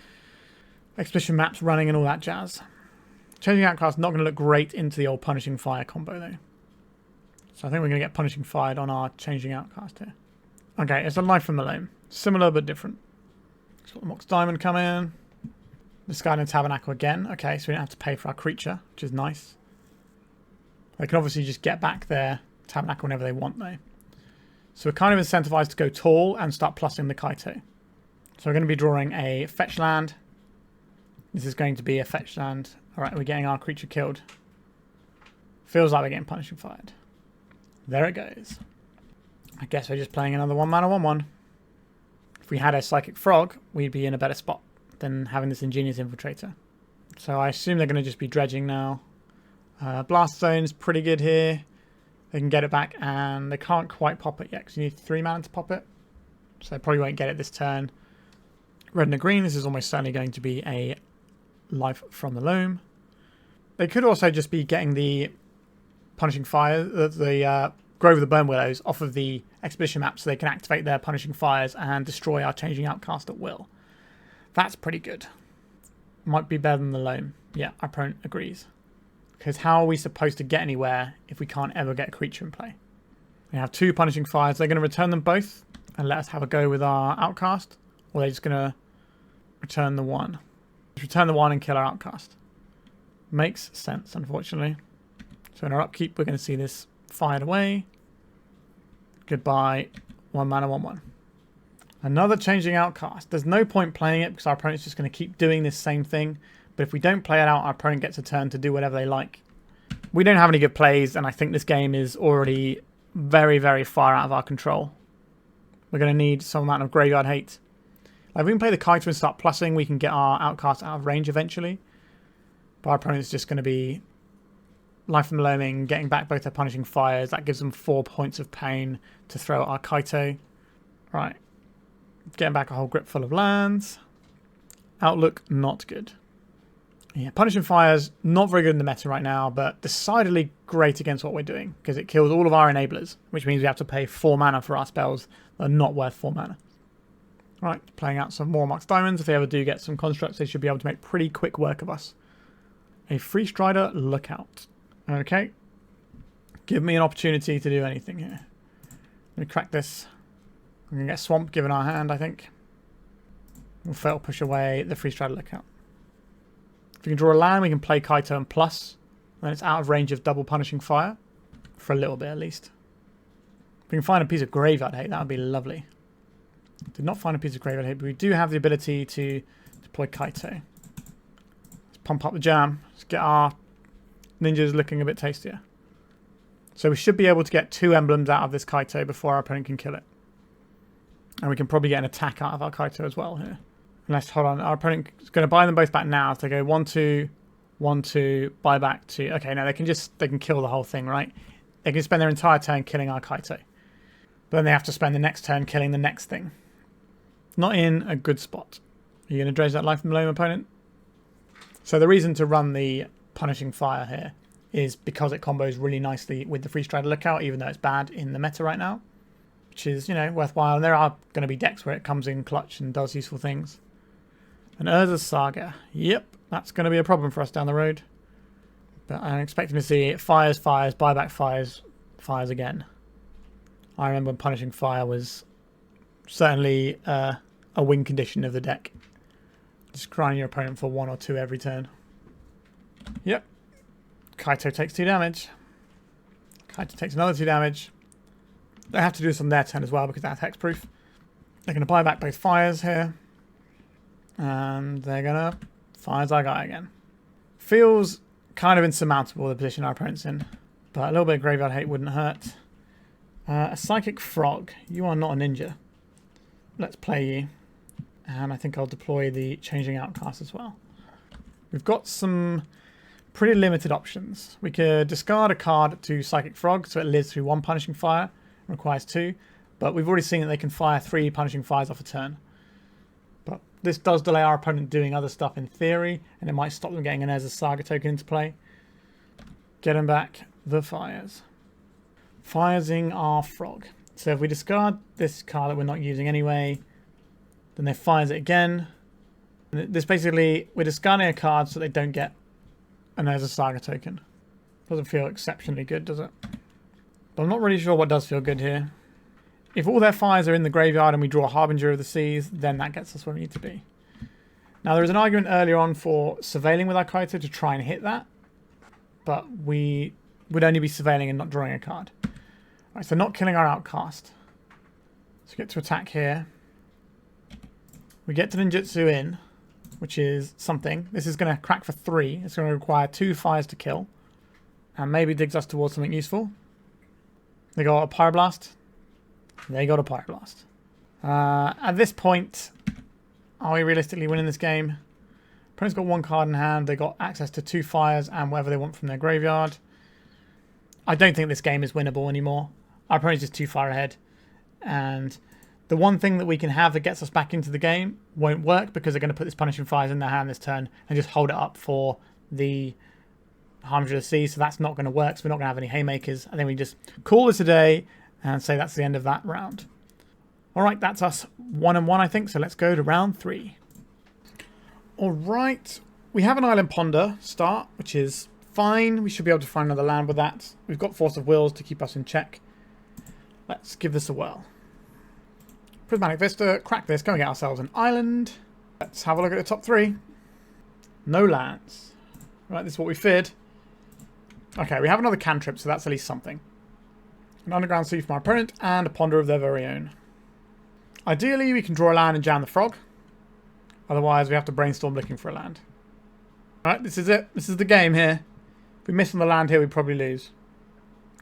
Expedition maps running and all that jazz. Changing Outcast not going to look great into the old Punishing Fire combo though. So I think we're going to get Punishing Fired on our Changing Outcast here. Okay, it's a Life from the Loam. Similar but different. Just got the Mox Diamond come in. Discarding Tabernacle again. Okay, so we don't have to pay for our creature, which is nice. They can obviously just get back their Tabernacle whenever they want though. So we're kind of incentivized to go tall and start plussing the Kaito. So we're going to be drawing a fetch land. This is going to be a fetch land. Alright, we're getting our creature killed. Feels like we're getting Punishing Fired. There it goes. I guess we're just playing another 1-mana 1-1. If we had a Psychic Frog, we'd be in a better spot than having this Ingenious Infiltrator. So I assume they're going to just be dredging now. Blast Zone's pretty good here. They can get it back, and they can't quite pop it yet because you need 3 mana to pop it. So they probably won't get it this turn. Red and a green, this is almost certainly going to be a Life from the Loam. They could also just be getting the Punishing Fire, the Grove of the Burn Willows off of the Expedition map so they can activate their Punishing Fires and destroy our Changing Outcast at will. That's pretty good. Might be better than the Loam. Yeah, our opponent agrees. Because how are we supposed to get anywhere if we can't ever get a creature in play? We have 2 Punishing Fires. They're going to return them both and let us have a go with our Outcast. Or they're just going to return the 1. Just return the 1 and kill our Outcast. Makes sense, unfortunately. So in our upkeep, we're going to see this fired away. Goodbye. 1-mana 1-1. Another Changing Outcast. There's no point playing it because our opponent's just going to keep doing this same thing. But if we don't play it out, our opponent gets a turn to do whatever they like. We don't have any good plays, and I think this game is already very, very far out of our control. We're going to need some amount of graveyard hate. Like, if we can play the Kaito and start plussing, we can get our Outcast out of range eventually. But our opponent's just going to be Life from the Loaming, getting back both their Punishing Fires. That gives them 4 points of pain to throw at our Kaito. Right. Getting back a whole grip full of lands. Outlook, not good. Yeah, Punishing Fire's not very good in the meta right now, but decidedly great against what we're doing, because it kills all of our enablers, which means we have to pay 4 mana for our spells that are not worth 4 mana. Right, playing out some more Mox Diamonds. If they ever do get some constructs, they should be able to make pretty quick work of us. A Free Strider Lookout. Okay. Give me an opportunity to do anything here. Let me crack this. We're going to get Swamp given our hand, I think. We'll fail push away the Free Strider Lookout. If we can draw a land, we can play Kaito and plus. Then it's out of range of double Punishing Fire. For a little bit, at least. If we can find a piece of Graveyard Hate, that would be lovely. Did not find a piece of Graveyard Hate, but we do have the ability to deploy Kaito. Let's pump up the jam. Let's get our ninjas looking a bit tastier. So we should be able to get 2 emblems out of this Kaito before our opponent can kill it. And we can probably get an attack out of our Kaito as well here. Unless, hold on, our opponent is going to buy them both back now. If they go 1-2, 1, 2, buy back 2. Okay, now they can kill the whole thing, right? They can spend their entire turn killing our Kaito. But then they have to spend the next turn killing the next thing. Not in a good spot. Are you going to dredge that life from below opponent? So the reason to run the Punishing Fire here is because it combos really nicely with the Free Strider Lookout, even though it's bad in the meta right now. Which is, you know, worthwhile. And there are going to be decks where it comes in clutch and does useful things. An Urza's Saga. Yep, that's going to be a problem for us down the road. But I'm expecting to see fires, buyback fires, fires again. I remember when Punishing Fire was certainly a win condition of the deck. Just grinding your opponent for 1 or 2 every turn. Yep. Kaito takes 2 damage. Kaito takes another 2 damage. They have to do this on their turn as well because that's hexproof. They're going to buy back both fires here. And they're going to fire our guy again. Feels kind of insurmountable, the position our opponent's in. But a little bit of graveyard hate wouldn't hurt. A Psychic Frog. You are not a ninja. Let's play you. And I think I'll deploy the Changeling Outcast as well. We've got some pretty limited options. We could discard a card to Psychic Frog, so it lives through 1 Punishing Fire. It requires 2. But we've already seen that they can fire 3 Punishing Fires off a turn. But this does delay our opponent doing other stuff in theory, and it might stop them getting an Urza's Saga token into play. Getting back the fires. Firesing our Frog. So if we discard this card that we're not using anyway, then they fires it again. And this basically, we're discarding a card so they don't get an Urza's Saga token. Doesn't feel exceptionally good, does it? But I'm not really sure what does feel good here. If all their fires are in the graveyard and we draw a Harbinger of the Seas, then that gets us where we need to be. Now there was an argument earlier on for surveilling with our Kaito to try and hit that. But we would only be surveilling and not drawing a card. Alright, so not killing our Outcast. So we get to attack here. We get to Ninjutsu in, which is something. This is going to crack for 3. It's going to require 2 fires to kill. And maybe digs us towards something useful. They got a Pyroblast. They got a Pyroblast. At this point, are we realistically winning this game? Opponent's got 1 card in hand. They got access to 2 fires and whatever they want from their graveyard. I don't think this game is winnable anymore. Our opponent's just too far ahead. And the one thing that we can have that gets us back into the game won't work because they're going to put this Punishing Fires in their hand this turn and just hold it up for the Harbinger of the Sea. So that's not going to work. So we're not going to have any Haymakers. I think we just call this a day and say that's the end of that round. All right, that's us 1-1, I think. So let's go to round 3. All right. We have an Island Ponder start, which is fine. We should be able to find another land with that. We've got Force of Wills to keep us in check. Let's give this a whirl. Prismatic Vista, crack this, go and get ourselves an island. Let's have a look at the top 3. No lands. Right, this is what we feared. Okay, we have another cantrip, so that's at least something. An Underground Sea from our opponent, and a Ponder of their very own. Ideally, we can draw a land and jam the Frog. Otherwise, we have to brainstorm looking for a land. Alright, this is it. This is the game here. If we miss on the land here, we probably lose.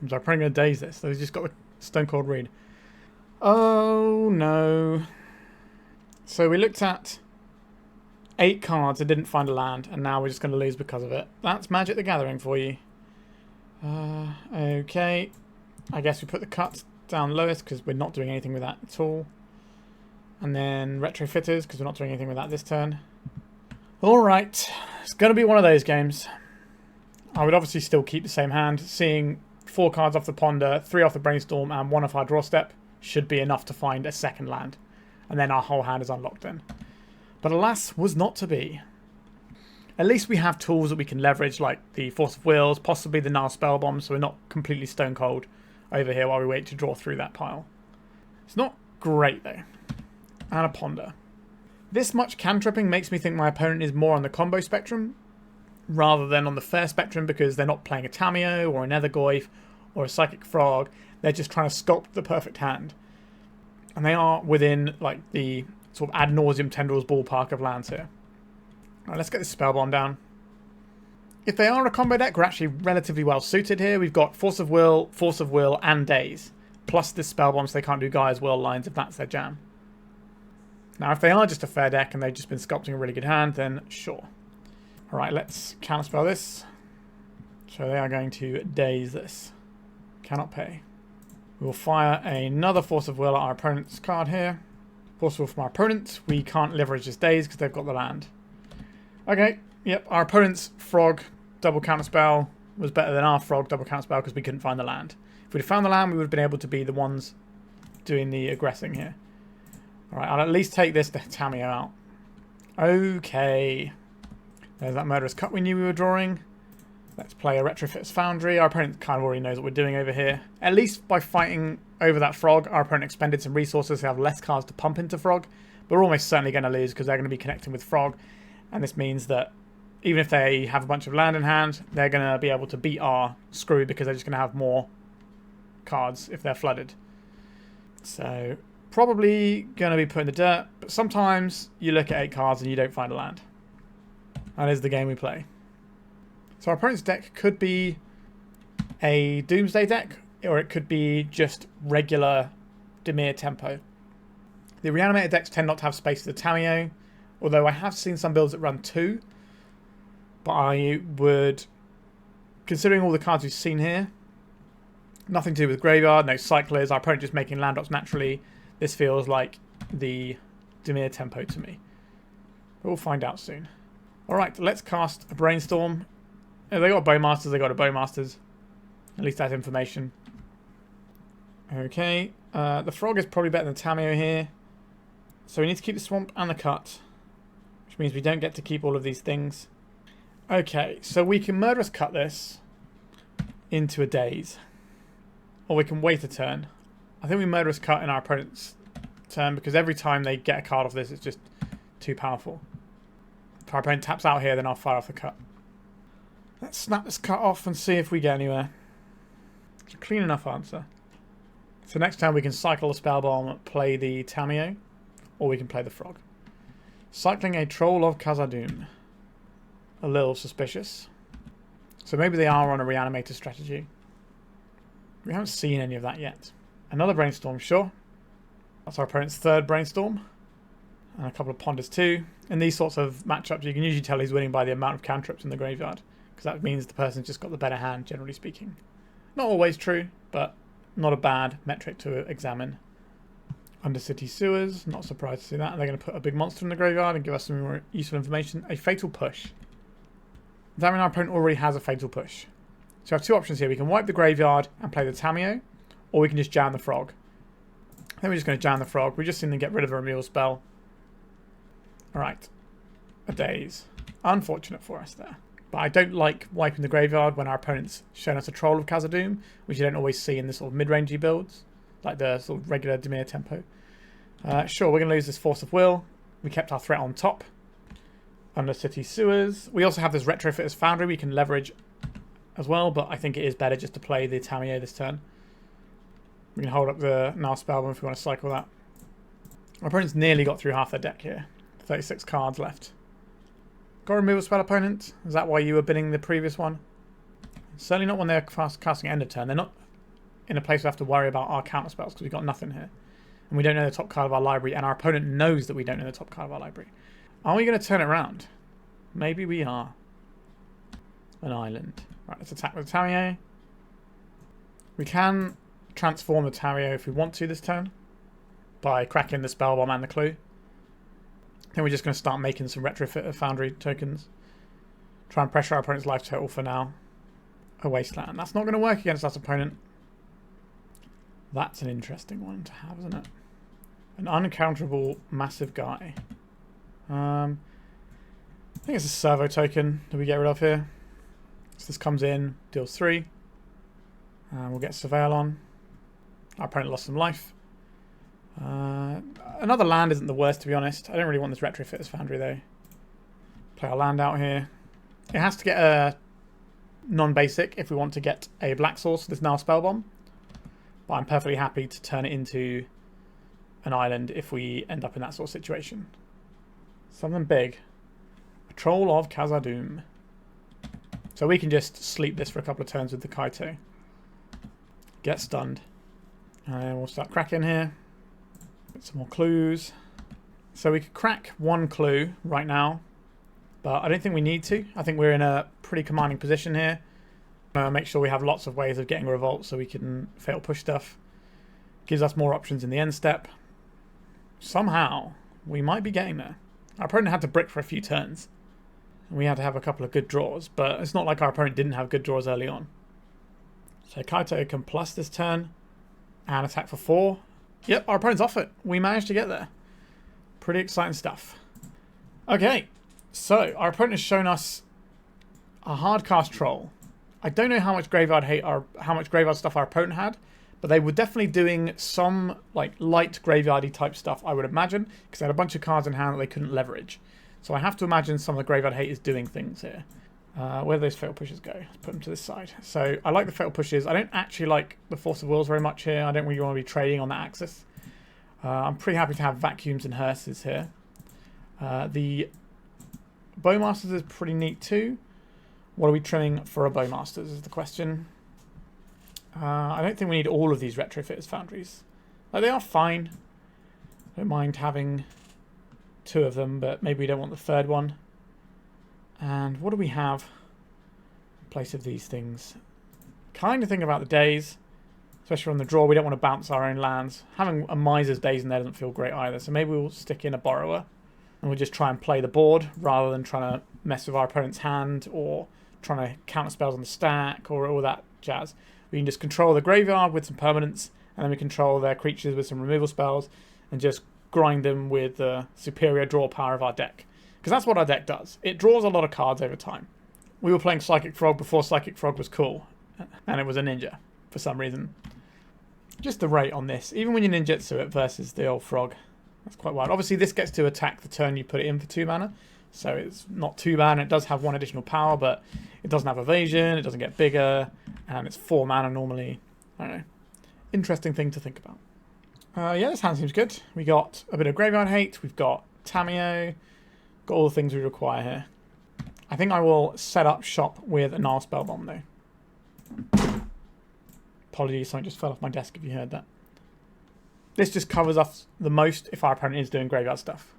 So I'm probably going to daze this. So he's just got the Stone Cold Read. Oh, no. So we looked at 8 cards and didn't find a land, and now we're just going to lose because of it. That's Magic the Gathering for you. Okay. I guess we put the cut down lowest because we're not doing anything with that at all. And then Retrofitters because we're not doing anything with that this turn. Alright. It's going to be one of those games. I would obviously still keep the same hand. Seeing 4 cards off the Ponder, 3 off the Brainstorm, and 1 off our draw step should be enough to find a second land. And then our whole hand is unlocked then. But alas, was not to be. At least we have tools that we can leverage, like the Force of Wills, possibly the Nihil Spellbomb, so we're not completely stone cold over here while we wait to draw through that pile. It's not great though. And a Ponder. This much cantripping makes me think my opponent is more on the combo spectrum rather than on the fair spectrum because they're not playing a Tamiyo or an Ethergoyf or a Psychic Frog. They're just trying to sculpt the perfect hand. And they are within like the sort of ad nauseum tendrils ballpark of lands here. Alright, let's get this Spellbomb down. If they are a combo deck, we're actually relatively well suited here. We've got Force of Will, and Daze. Plus this Spellbomb so they can't do Gaia's Will lines if that's their jam. Now if they are just a fair deck and they've just been sculpting a really good hand, then sure. Alright, let's counterspell this. So they are going to Daze this. Cannot pay. We will fire another Force of Will at our opponent's card here. Force of Will from our opponent. We can't leverage this Daze because they've got the land. Okay, yep, our opponent's Frog double counterspell was better than our Frog double counterspell because we couldn't find the land. If we'd found the land, we would have been able to be the ones doing the aggressing here. Alright, I'll at least take this Tamiyo out. Okay. There's that Murderous Cut we knew we were drawing. Let's play a Retrofitter Foundry. Our opponent kind of already knows what we're doing over here. At least by fighting over that Frog, our opponent expended some resources to have less cards to pump into Frog. But we're almost certainly going to lose because they're going to be connecting with Frog. And this means that even if they have a bunch of land in hand, they're going to be able to beat our screw because they're just going to have more cards if they're flooded. So probably going to be put in the dirt. But sometimes you look at 8 cards and you don't find a land. That is the game we play. So our opponent's deck could be a Doomsday deck, or it could be just regular Dimir tempo. The reanimated decks tend not to have space for the Tamiyo, although I have seen some builds that run 2. But I would, considering all the cards we've seen here, nothing to do with graveyard, no cyclers, our opponent just making land drops naturally. This feels like the Dimir tempo to me. But we'll find out soon. Alright, let's cast a Brainstorm. They got a Bowmasters, they got a Bowmasters. At least that's information. Okay, the Frog is probably better than Tamiyo here. So we need to keep the Swamp and the Cut, which means we don't get to keep all of these things. Okay, so we can Murderous Cut this into a Daze. Or we can wait a turn. I think we Murderous Cut in our opponent's turn because every time they get a card off this, it's just too powerful. If our opponent taps out here, then I'll fire off the Cut. Let's snap this Cut off and see if we get anywhere. It's a clean enough answer. So next time we can cycle the Spellbomb, play the Tamiyo, or we can play the Frog. Cycling a Troll of Khazad-dûm. A little suspicious. So maybe they are on a reanimator strategy. We haven't seen any of that yet. Another Brainstorm, sure. That's our opponent's third Brainstorm. And a couple of Ponders too. In these sorts of matchups, you can usually tell he's winning by the amount of cantrips in the graveyard. Because that means the person's just got the better hand, generally speaking. Not always true, but not a bad metric to examine. Undercity Sewers, not surprised to see that. And they're going to put a big monster in the graveyard and give us some more useful information. A Fatal Push. Does that mean our opponent already has a Fatal Push? So we have two options here. We can wipe the graveyard and play the Tamiyo, or we can just jam the Frog. I think we're just going to jam the Frog. We just need to get rid of a removal spell. Alright. A Daze. Unfortunate for us there. But I don't like wiping the graveyard when our opponent's shown us a Troll of Khazad-dûm, which you don't always see in the sort of mid-rangey builds, like the sort of regular Dimir tempo. Sure, we're going to lose this Force of Will. We kept our threat on top. Undercity Sewers. We also have this Retrofitter Foundry we can leverage as well, but I think it is better just to play the Tamiyo this turn. We can hold up the Nihil Spellbomb if we want to cycle that. Our opponent's nearly got through half their deck here. 36 cards left. Got a removal spell, opponent? Is that why you were bidding the previous one? Certainly not when they're casting end of turn. They're not in a place we have to worry about our counter spells because we've got nothing here. And we don't know the top card of our library, and our opponent knows that we don't know the top card of our library. Are we going to turn it around? Maybe we are. An island. Right, let's attack with the Tamiyo. We can transform the Tamiyo if we want to this turn by cracking the Spellbomb and the Clue. Then we're just going to start making some Retrofitter Foundry tokens. Try and pressure our opponent's life total for now. A Wasteland. That's not going to work against that opponent. That's an interesting one to have, isn't it? An uncounterable massive guy. I think it's a servo token that we get rid of here. So this comes in, deals 3. And we'll get Surveil on. Our opponent lost some life. Another land isn't the worst, to be honest. I don't really want this Retrofitter Foundry though. Play our land out here. It has to get a non-basic if we want to get a black source for this Nihil Spellbomb. But I'm perfectly happy to turn it into an island if we end up in that sort of situation. Something big. A Troll of Khazad-dûm. So we can just sleep this for a couple of turns with the Kaito. Get stunned. And we'll start cracking here. Get some more clues. So we could crack one clue right now. But I don't think we need to. I think we're in a pretty commanding position here. Make sure we have lots of ways of getting a revolt so we can fatal push stuff. Gives us more options in the end step. Somehow, we might be getting there. Our opponent had to brick for a few turns. And we had to have a couple of good draws, but it's not like our opponent didn't have good draws early on. So Kaito can plus this turn and attack for 4. Yep, our opponent's off it. We managed to get there. Pretty exciting stuff. Okay, so our opponent has shown us a hard cast troll. I don't know how much graveyard stuff our opponent had, but they were definitely doing some like light graveyardy type stuff, I would imagine, because they had a bunch of cards in hand that they couldn't leverage. So I have to imagine some of the graveyard hate is doing things here. Where do those fatal pushes go? Let's put them to this side. So I like the fatal pushes. I don't actually like the Force of Wills very much here. I don't really want to be trading on that axis. I'm pretty happy to have vacuums and hearses here. The Bowmasters is pretty neat too. What are we trimming for a Bowmasters is the question. I don't think we need all of these Retrofitter Foundries. Like, they are fine. I don't mind having 2 of them, but maybe we don't want the 3rd one. And what do we have in place of these things? Kind of thinking about the Daze, especially on the draw. We don't want to bounce our own lands. Having a Miser's Daze in there doesn't feel great either, so maybe we'll stick in a Borrower and we'll just try and play the board rather than trying to mess with our opponent's hand or trying to counter spells on the stack or all that jazz. We can just control the graveyard with some permanents, and then we control their creatures with some removal spells and just grind them with the superior draw power of our deck. Because that's what our deck does. It draws a lot of cards over time. We were playing Psychic Frog before Psychic Frog was cool, and it was a ninja for some reason. Just the rate on this, even when you ninjutsu it versus the old frog, that's quite wild. Obviously this gets to attack the turn you put it in for 2 mana, so it's not too bad, and it does have 1 additional power, but it doesn't have evasion, it doesn't get bigger, and it's 4 mana normally. I don't know. Interesting thing to think about. Yeah, this hand seems good. We got a bit of graveyard hate, we've got Tamiyo, got all the things we require here. I think I will set up shop with a Nihil Spellbomb though. Apologies, something just fell off my desk if you heard that. This just covers us the most if our opponent is doing graveyard stuff.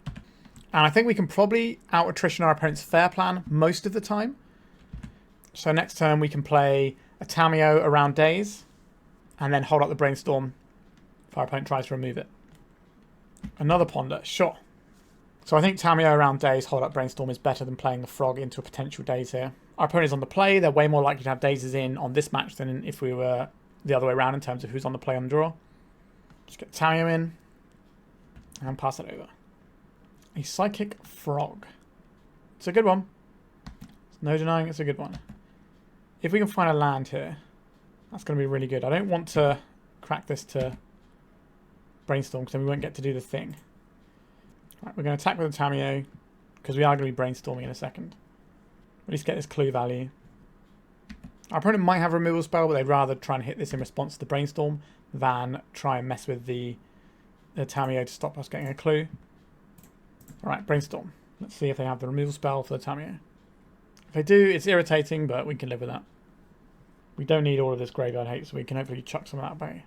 And I think we can probably out-attrition our opponent's fair plan most of the time. So next turn we can play a Tamiyo around Daze, and then hold up the Brainstorm if our opponent tries to remove it. Another Ponder, sure. So I think Tamiyo around Daze, hold up Brainstorm is better than playing the Frog into a potential Daze here. Our opponent is on the play, they're way more likely to have Dazes in on this match than if we were the other way around in terms of who's on the play on the draw. Just get Tamiyo in, and pass it over. A Psychic Frog. It's a good one. There's no denying it's a good one. If we can find a land here, that's going to be really good. I don't want to crack this to Brainstorm because then we won't get to do the thing. Right, we're going to attack with the Tamiyo because we are going to be brainstorming in a second. At least get this clue value. Our opponent might have a removal spell, but they'd rather try and hit this in response to the Brainstorm than try and mess with the Tamiyo to stop us getting a clue. Alright, Brainstorm. Let's see if they have the removal spell for the Tamiyo. If they do, it's irritating, but we can live with that. We don't need all of this graveyard hate, so we can hopefully chuck some of that away.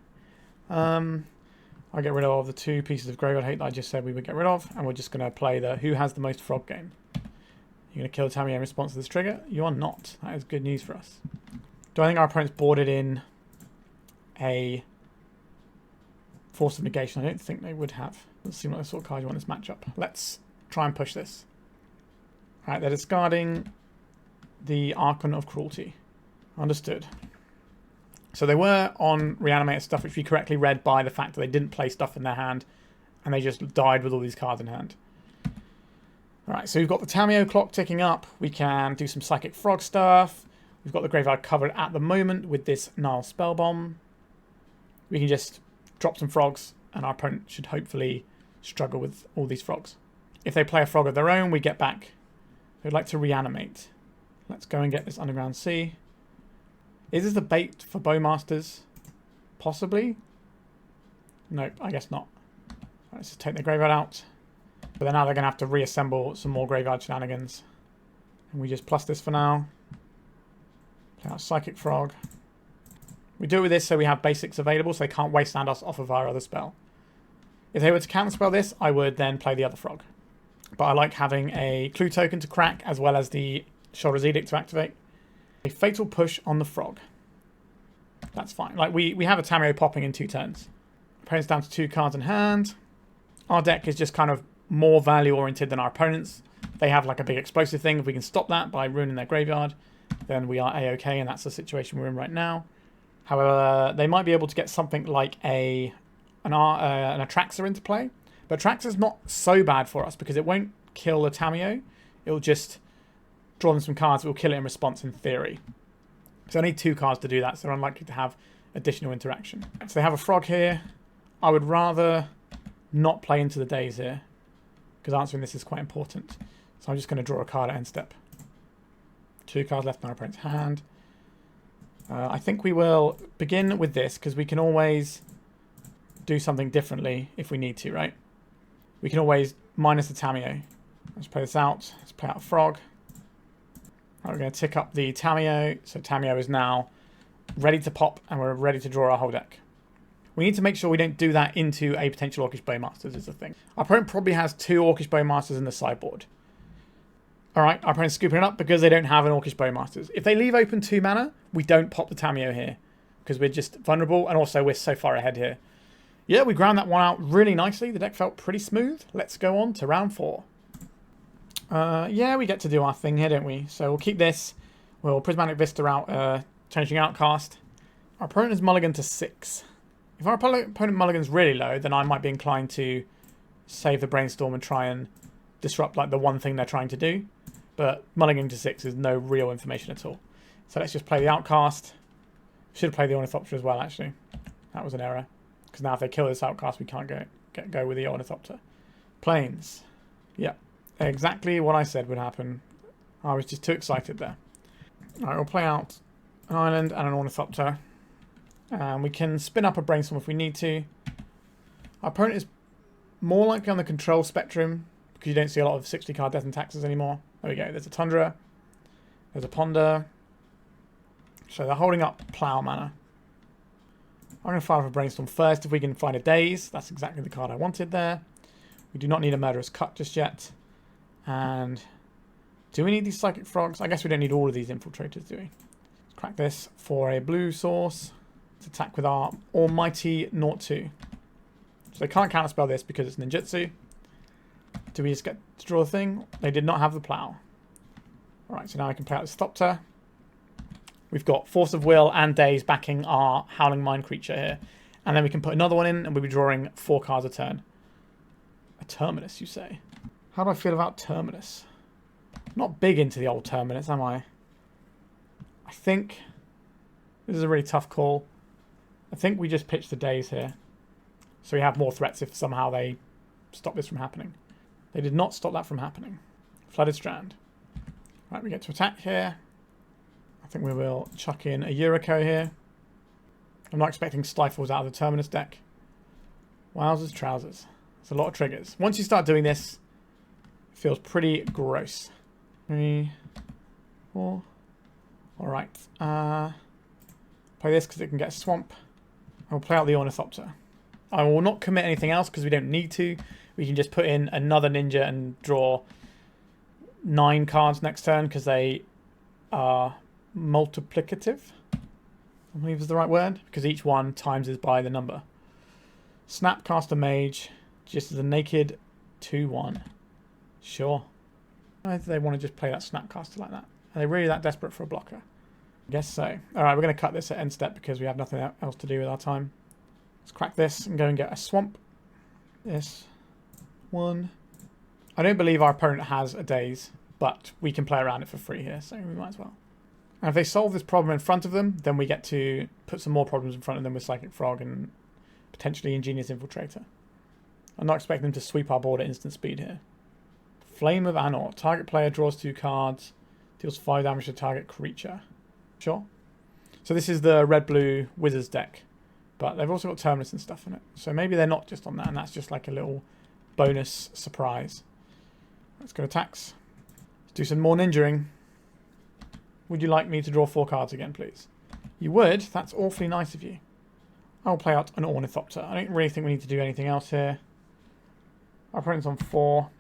I'll get rid of the 2 pieces of graveyard hate that I just said we would get rid of, and we're just going to play the who has the most frog game. You're going to kill Tamiyo in response to this trigger? You are not. That is good news for us. Do I think our opponent's boarded in a Force of Negation? I don't think they would have. Doesn't seem like the sort of card you want this matchup. Let's try and push this. Alright, they're discarding the Archon of Cruelty. Understood. So they were on reanimated stuff, which we correctly read by the fact that they didn't play stuff in their hand, and they just died with all these cards in hand. Alright, so we've got the Tamiyo clock ticking up. We can do some Psychic Frog stuff. We've got the graveyard covered at the moment with this Nihil Spellbomb. We can just drop some frogs, and our opponent should hopefully struggle with all these frogs. If they play a frog of their own, we get back. They'd like to reanimate. Let's go and get this Underground Sea. Is this the bait for Bowmasters? Possibly? Nope, I guess not. Right, let's just take the graveyard out. But then now they're going to have to reassemble some more graveyard shenanigans. And we just plus this for now. Play out Psychic Frog. We do it with this so we have basics available, so they can't wasteland us off of our other spell. If they were to counterspell this, I would then play the other frog. But I like having a clue token to crack as well as the Sheoldred's Edict to activate. A Fatal Push on the Frog. That's fine. Like we have a Tamiyo popping in 2 turns. Opponent's down to 2 cards in hand. Our deck is just kind of more value oriented than our opponents. They have like a big explosive thing. If we can stop that by ruining their graveyard, then we are A-OK, and that's the situation we're in right now. However, they might be able to get something like an Atraxa into play. But Atraxa's not so bad for us because it won't kill the Tamiyo. It'll just draw them some cards that will kill it in response in theory. So I need 2 cards to do that, so they're unlikely to have additional interaction. So they have a frog here. I would rather not play into the Daze here, because answering this is quite important. So I'm just going to draw a card at end step. 2 cards left in our opponent's hand. I think we will begin with this, because we can always do something differently if we need to, right? We can always minus the Tamiyo. Let's play this out. Let's play out a frog. Right, we're going to tick up the Tamiyo. So Tamiyo is now ready to pop, and we're ready to draw our whole deck. We need to make sure we don't do that into a potential Orcish Bowmasters is the thing. Our opponent probably has 2 Orcish Bowmasters in the sideboard. Alright, our opponent's scooping it up because they don't have an Orcish Bowmasters. If they leave open 2 mana, we don't pop the Tamiyo here, because we're just vulnerable, and also we're so far ahead here. Yeah, we ground that one out really nicely. The deck felt pretty smooth. Let's go on to round 4. Yeah, we get to do our thing here, don't we? So we'll keep this. We'll Prismatic Vista out, Changeling Outcast. Our opponent is mulligan to 6. If our opponent mulligan's really low, then I might be inclined to save the Brainstorm and try and disrupt like the one thing they're trying to do. But mulligan to 6 is no real information at all. So let's just play the Outcast. Should have played the Ornithopter as well, actually. That was an error. Because now if they kill this Outcast, we can't go with the Ornithopter. Plains. Yep. Exactly what I said would happen. I was just too excited there. Alright, we'll play out an island and an Ornithopter. And we can spin up a Brainstorm if we need to. Our opponent is more likely on the control spectrum, because you don't see a lot of 60-card Death and Taxes anymore. There we go. There's a Tundra. There's a Ponder. So they're holding up Plough mana. I'm going to fire for Brainstorm first if we can find a Daze. That's exactly the card I wanted there. We do not need a Murderous Cut just yet. And do we need these Psychic Frogs? I guess we don't need all of these Infiltrators, do we? Let's crack this for a blue source. Let's attack with our almighty 0-2. So they can't counterspell this because it's ninjutsu. Do we just get to draw the thing? They did not have the Plough. Alright, so now I can play out this Thopter. We've got Force of Will and Daze backing our Howling Mind creature here. And then we can put another one in and we'll be drawing 4 cards a turn. A Terminus, you say? How do I feel about Terminus? Not big into the old Terminus, am I? I think this is a really tough call. I think we just pitch the Daze here. So we have more threats if somehow they stop this from happening. They did not stop that from happening. Flooded Strand. Right, we get to attack here. I think we will chuck in a Yuriko here. I'm not expecting Stifles out of the Terminus deck. Wowsers, trousers. It's a lot of triggers. Once you start doing this, it feels pretty gross. 3, 4. Alright. Play this because it can get Swamp. I'll play out the Ornithopter. I will not commit anything else because we don't need to. We can just put in another Ninja and draw 9 cards next turn because they are multiplicative. I believe is the right word. Because each one times is by the number. Snap, cast a Mage. Just as a naked 2-1. Sure. Why do they want to just play that Snapcaster like that? Are they really that desperate for a blocker? I guess so. Alright, we're going to cut this at end step because we have nothing else to do with our time. Let's crack this and go and get a Swamp. This. 1. I don't believe our opponent has a Daze, but we can play around it for free here, so we might as well. And if they solve this problem in front of them, then we get to put some more problems in front of them with Psychic Frog and potentially Ingenious Infiltrator. I'm not expecting them to sweep our board at instant speed here. Flame of Anor. Target player draws 2 cards, deals 5 damage to target creature. Sure. So this is the red-blue Wizards deck, but they've also got Terminus and stuff in it. So maybe they're not just on that, and that's just like a little bonus surprise. Let's go attacks. Let's do some more ninjaing. Would you like me to draw 4 cards again, please? You would? That's awfully nice of you. I'll play out an Ornithopter. I don't really think we need to do anything else here. Our opponent's on 4.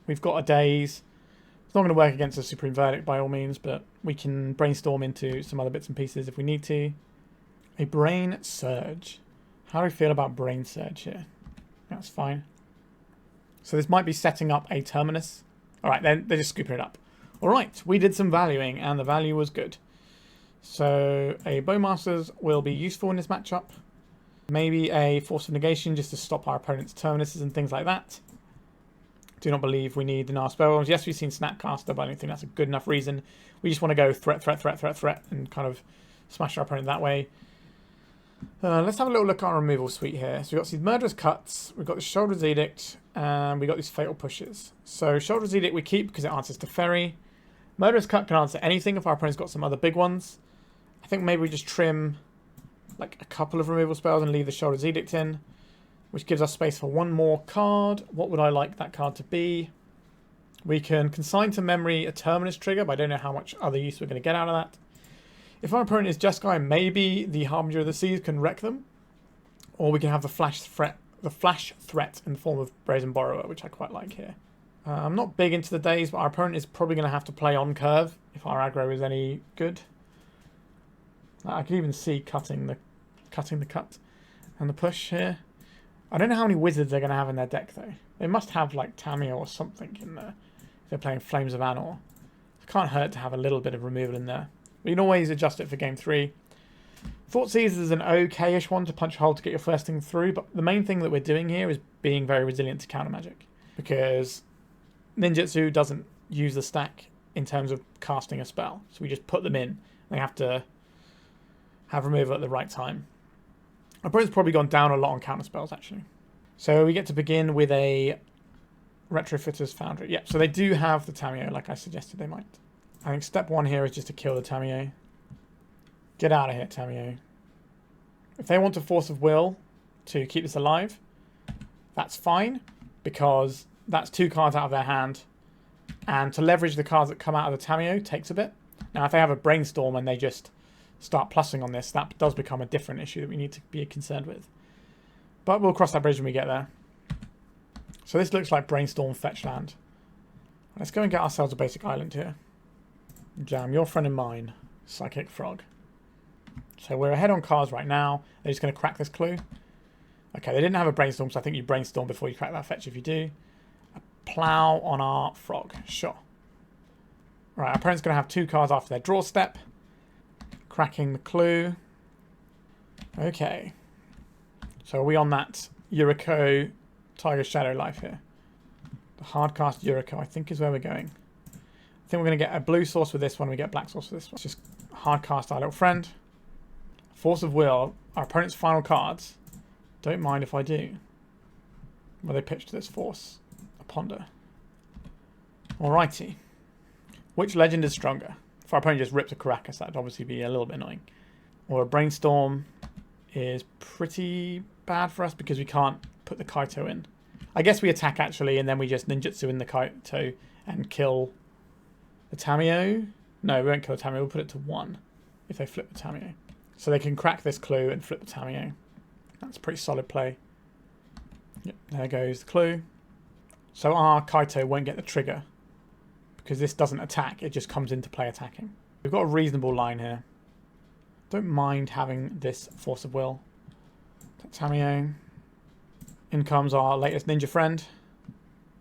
We've got a Daze. It's not going to work against a Supreme Verdict by all means, but we can brainstorm into some other bits and pieces if we need to. A Brain Surge. How do we feel about Brain Surge here? That's fine. So this might be setting up a Terminus. Alright, they're just scooping it up. Alright, we did some valuing, and the value was good. So a Bowmasters will be useful in this matchup. Maybe a Force of Negation just to stop our opponent's Terminuses and things like that. Do not believe we need the Nihil Spellbombs. Yes, we've seen Snapcaster, but I don't think that's a good enough reason. We just want to go threat, and kind of smash our opponent that way. Let's have a little look at our removal suite here. So we've got these Murderous Cuts, we've got the Sheoldred's Edict, and we've got these Fatal Pushes. So Sheoldred's Edict we keep because it answers to Faerie. Murderous Cut can answer anything if our opponent's got some other big ones. I think maybe we just trim like a couple of removal spells and leave the Sheoldred's Edict in, which gives us space for one more card. What would I like that card to be? We can consign to memory a Terminus trigger, but I don't know how much other use we're going to get out of that. If our opponent is Jeskai, maybe the Harbinger of the Seas can wreck them. Or we can have the flash threat in the form of Brazen Borrower, which I quite like here. I'm not big into the Daze, but our opponent is probably going to have to play on curve if our aggro is any good. I can even see cutting the cut and the push here. I don't know how many wizards they're going to have in their deck though. They must have like Tamiyo or something in there if they're playing Flames of Anor. It can't hurt to have a little bit of removal in there. We can always adjust it for game 3. Thoughtseize is an okay-ish one to punch a hole to get your first thing through, but the main thing that we're doing here is being very resilient to counter magic, because ninjutsu doesn't use the stack in terms of casting a spell, so we just put them in. They have to have removal at the right time. Our opponent's probably gone down a lot on counter spells actually. So we get to begin with a Retrofitter Foundry. Yeah, so they do have the Tamiyo like I suggested they might. I think step 1 here is just to kill the Tamiyo. Get out of here, Tamiyo. If they want to Force of Will to keep this alive, that's fine, because that's 2 cards out of their hand. And to leverage the cards that come out of the Tamiyo takes a bit. Now, if they have a Brainstorm and they just start plussing on this, that does become a different issue that we need to be concerned with. But we'll cross that bridge when we get there. So this looks like Brainstorm fetch land. Let's go and get ourselves a basic island here. Jam, your friend and mine, Psychic Frog. So we're ahead on cards right now. They're just going to crack this clue. Okay, they didn't have a Brainstorm, so I think you Brainstorm before you crack that fetch if you do. A Plow on our Frog, sure. Right, our opponent's going to have 2 cards after their draw step. Cracking the clue. Okay. So are we on that Yuriko Tiger Shadow Life here? The hardcast Yuriko, I think, is where we're going. I think we're going to get a blue source with this one. We get black source with this one. Let's just hardcast our little friend. Force of Will. Our opponent's final cards. Don't mind if I do. Well, they pitched this force. A Ponder. Alrighty. Which legend is stronger? If our opponent just rips a Caracas, that'd obviously be a little bit annoying. Or a Brainstorm is pretty bad for us because we can't put the Kaito in. I guess we attack actually, and then we just ninjutsu in the Kaito and kill the Tamiyo. No, we won't kill the Tamiyo. We'll put it to 1 if they flip the Tamiyo. So they can crack this clue and flip the Tamiyo. That's a pretty solid play. Yep, there goes the clue. So our Kaito won't get the trigger because this doesn't attack. It just comes into play attacking. We've got a reasonable line here. Don't mind having this Force of Will. Tamiyo. In comes our latest ninja friend.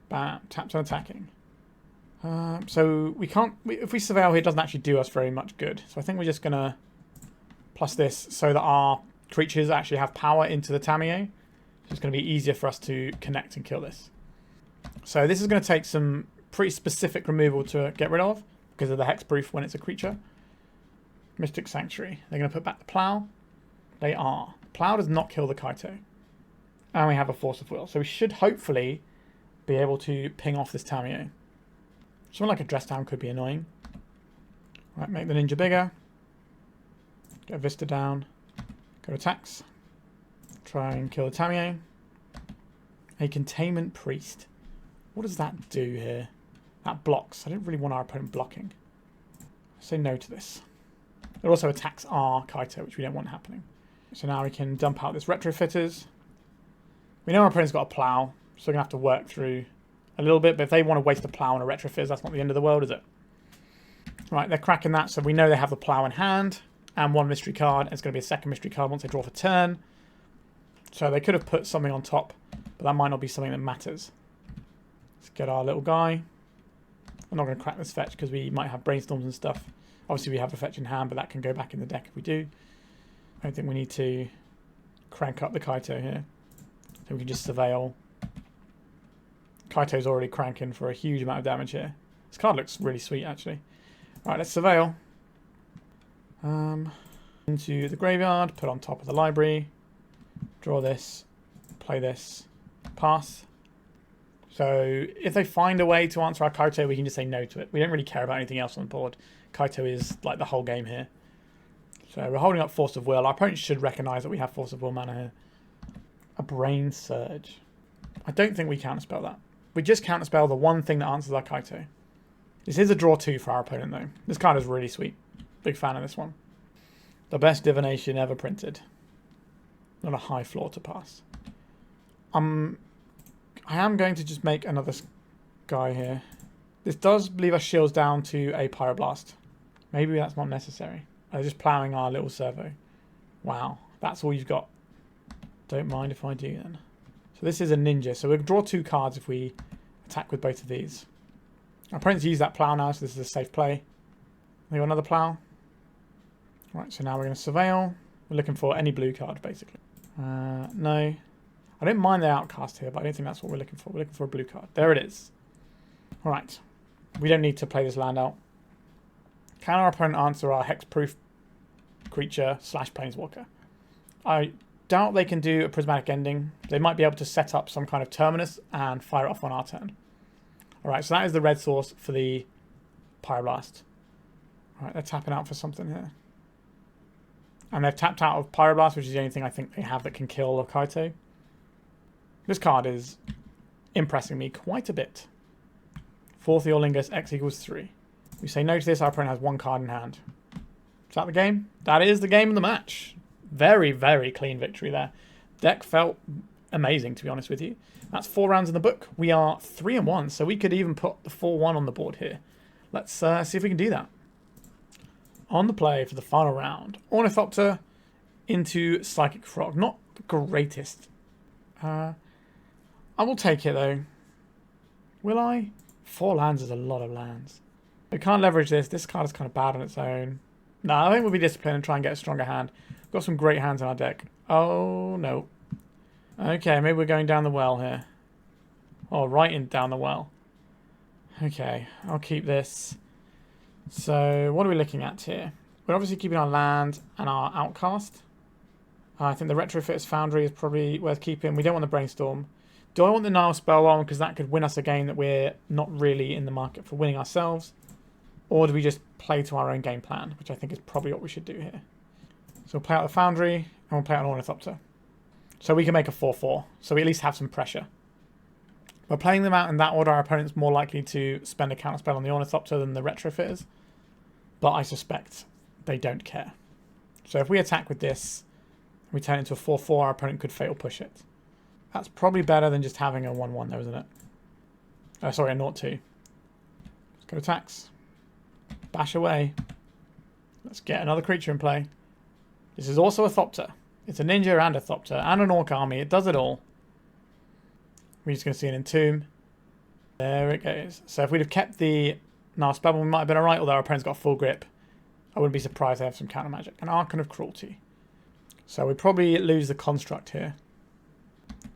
Bam, taps on attacking. So we can't, if we Surveil here, it doesn't actually do us very much good. So I think we're just going to plus this so that our creatures actually have power into the Tamiyo. So it's going to be easier for us to connect and kill this. So this is going to take some pretty specific removal to get rid of because of the hexproof when it's a creature. Mystic Sanctuary. They're going to put back the Plow. They are. Plow does not kill the Kaito. And we have a Force of Will. So we should hopefully be able to ping off this Tamiyo. Something like a Dress Down could be annoying. Right, make the ninja bigger. Get a Vista down. Go attacks. Try and kill the Tamiyo. A Containment Priest. What does that do here? That blocks. I don't really want our opponent blocking. Say no to this. It also attacks our Kaito, which we don't want happening. So now we can dump out this Retrofitters. We know our opponent's got a Plow, so we're going to have to work through a little bit, but if they want to waste a plow on a Retrofitter, that's not the end of the world, is it? Right, they're cracking that, so we know they have the plow in hand, and one mystery card. It's going to be a second mystery card once they draw for turn. So they could have put something on top, but that might not be something that matters. Let's get our little guy. I'm not going to crack this fetch because we might have brainstorms and stuff. Obviously we have a fetch in hand, but that can go back in the deck if we do. I don't think we need to crank up the Kaito here. So we can just surveil. Kaito's already cranking for a huge amount of damage here. This card looks really sweet, actually. Alright, let's surveil. Into the graveyard, put on top of the library. Draw this, play this, pass. So if they find a way to answer our Kaito, we can just say no to it. We don't really care about anything else on the board. Kaito is like the whole game here. So we're holding up Force of Will. Our opponent should recognise that we have Force of Will mana here. A Brain Surge. I don't think we counterspell that. We just counterspell the one thing that answers our Kaito. This is a draw 2 for our opponent though. This card is really sweet. Big fan of this one. The best divination ever printed. Not a high floor to pass. I am going to just make another guy here. This does leave our shields down to a Pyroblast. Maybe that's not necessary. I'm just ploughing our little servo. Wow, that's all you've got. Don't mind if I do then. So this is a ninja. So we'll draw 2 cards if we attack with both of these. Our opponent's used that plough now, so this is a safe play. They got another plough. Right, so now we're going to surveil. We're looking for any blue card, basically. No. I don't mind the Outcast here, but I don't think that's what we're looking for. We're looking for a blue card. There it is. Alright. We don't need to play this land out. Can our opponent answer our hexproof creature / planeswalker? I doubt they can do a prismatic ending. They might be able to set up some kind of terminus and fire it off on our turn. Alright, so that is the red source for the Pyroblast. Alright, they're tapping out for something here. And they've tapped out of Pyroblast, which is the only thing I think they have that can kill a Kaito. This card is impressing me quite a bit. 4th Eorlingus, X equals 3. We say no to this, our opponent has 1 card in hand. Is that the game? That is the game of the match. Very, very clean victory there. Deck felt amazing, to be honest with you. That's 4 rounds in the book. We are 3-1, so we could even put the 4-1 on the board here. Let's see if we can do that. On the play for the final round, Ornithopter into Psychic Frog. Not the greatest. I will take it though. Will I? 4 lands is a lot of lands. We can't leverage this. This card is kind of bad on its own. No, I think we'll be disciplined and try and get a stronger hand. We've got some great hands in our deck. Oh no. Okay, maybe we're going down the well here. Oh, right in down the well. Okay, I'll keep this. So, what are we looking at here? We're obviously keeping our land and our Outcast. I think the Retrofitter Foundry is probably worth keeping. We don't want the Brainstorm. Do I want the Nihil Spellbomb because that could win us a game that we're not really in the market for winning ourselves? Or do we just play to our own game plan, which I think is probably what we should do here. So we'll play out the Foundry and we'll play out an Ornithopter. So we can make a 4-4. So we at least have some pressure. By playing them out in that order, our opponent's more likely to spend a counterspell on the Ornithopter than the Retrofitters. But I suspect they don't care. So if we attack with this, we turn it into a 4-4, our opponent could fatal push it. That's probably better than just having a 1-1 though, isn't it? Sorry, a 0-2. Let's go attacks. Bash away. Let's get another creature in play. This is also a Thopter. It's a Ninja and a Thopter and an Orc army. It does it all. We're just going to see an Entomb. There it goes. So if we'd have kept the Nihil Spellbomb, we might have been alright, although our opponent's got full grip. I wouldn't be surprised they have some counter magic. An Archon of Cruelty. So we probably lose the construct here.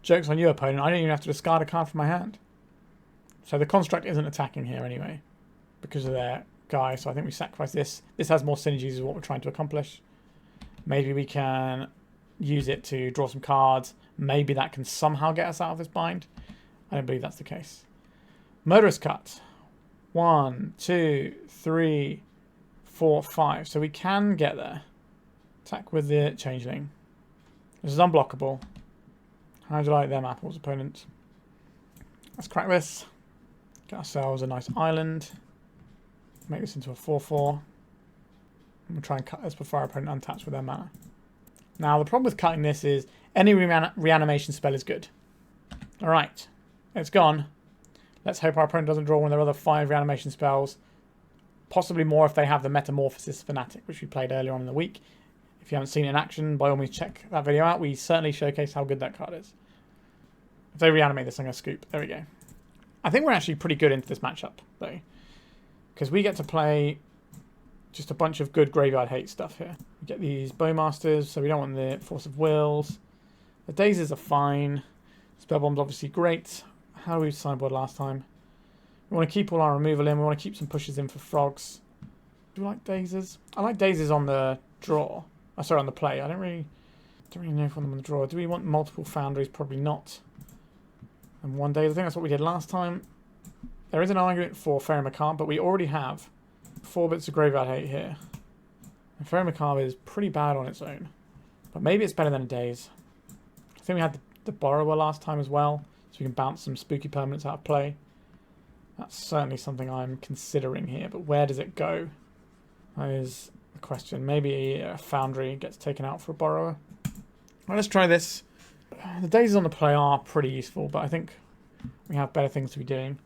Joke's on you, opponent. I don't even have to discard a card from my hand. So the construct isn't attacking here anyway, because of their guy. So I think we sacrifice this. This has more synergies is what we're trying to accomplish. Maybe we can use it to draw some cards. Maybe that can somehow get us out of this bind. I don't believe that's the case. Murderous Cut. 1, 2, 3, 4, 5. So we can get there. Attack with the Changeling. This is unblockable. How do you like them apples, opponent? Let's crack this. Get ourselves a nice island. Make this into a 4-4. We'll try and cut this before our opponent untaps with their mana. Now, the problem with cutting this is any reanimation spell is good. Alright. It's gone. Let's hope our opponent doesn't draw one of their other 5 reanimation spells. Possibly more if they have the Metamorphosis Fanatic, which we played earlier on in the week. If you haven't seen it in action, by all means check that video out. We certainly showcase how good that card is. If they reanimate this, I'm going to scoop. There we go. I think we're actually pretty good into this matchup, though. Because we get to play just a bunch of good graveyard hate stuff here. We get these Bowmasters, so we don't want the Force of Wills. The Dazes are fine. Spellbomb's obviously great. How do we sideboard last time? We want to keep all our removal in. We want to keep some pushes in for frogs. Do we like Dazes? I like Dazes on the draw. Oh, sorry, on the play. I don't really know if I want them on the draw. Do we want multiple Foundries? Probably not. And one Daze. I think that's what we did last time. There is an argument for Faerie Macabre, but we already have 4 bits of graveyard hate here. And Faerie Macabre is pretty bad on its own. But maybe it's better than a Daze. I think we had the Borrower last time as well, so we can bounce some spooky permanents out of play. That's certainly something I'm considering here, but where does it go? That is the question. Maybe a Foundry gets taken out for a Borrower. Well, let's try this. The Dazes on the play are pretty useful, but I think we have better things to be doing.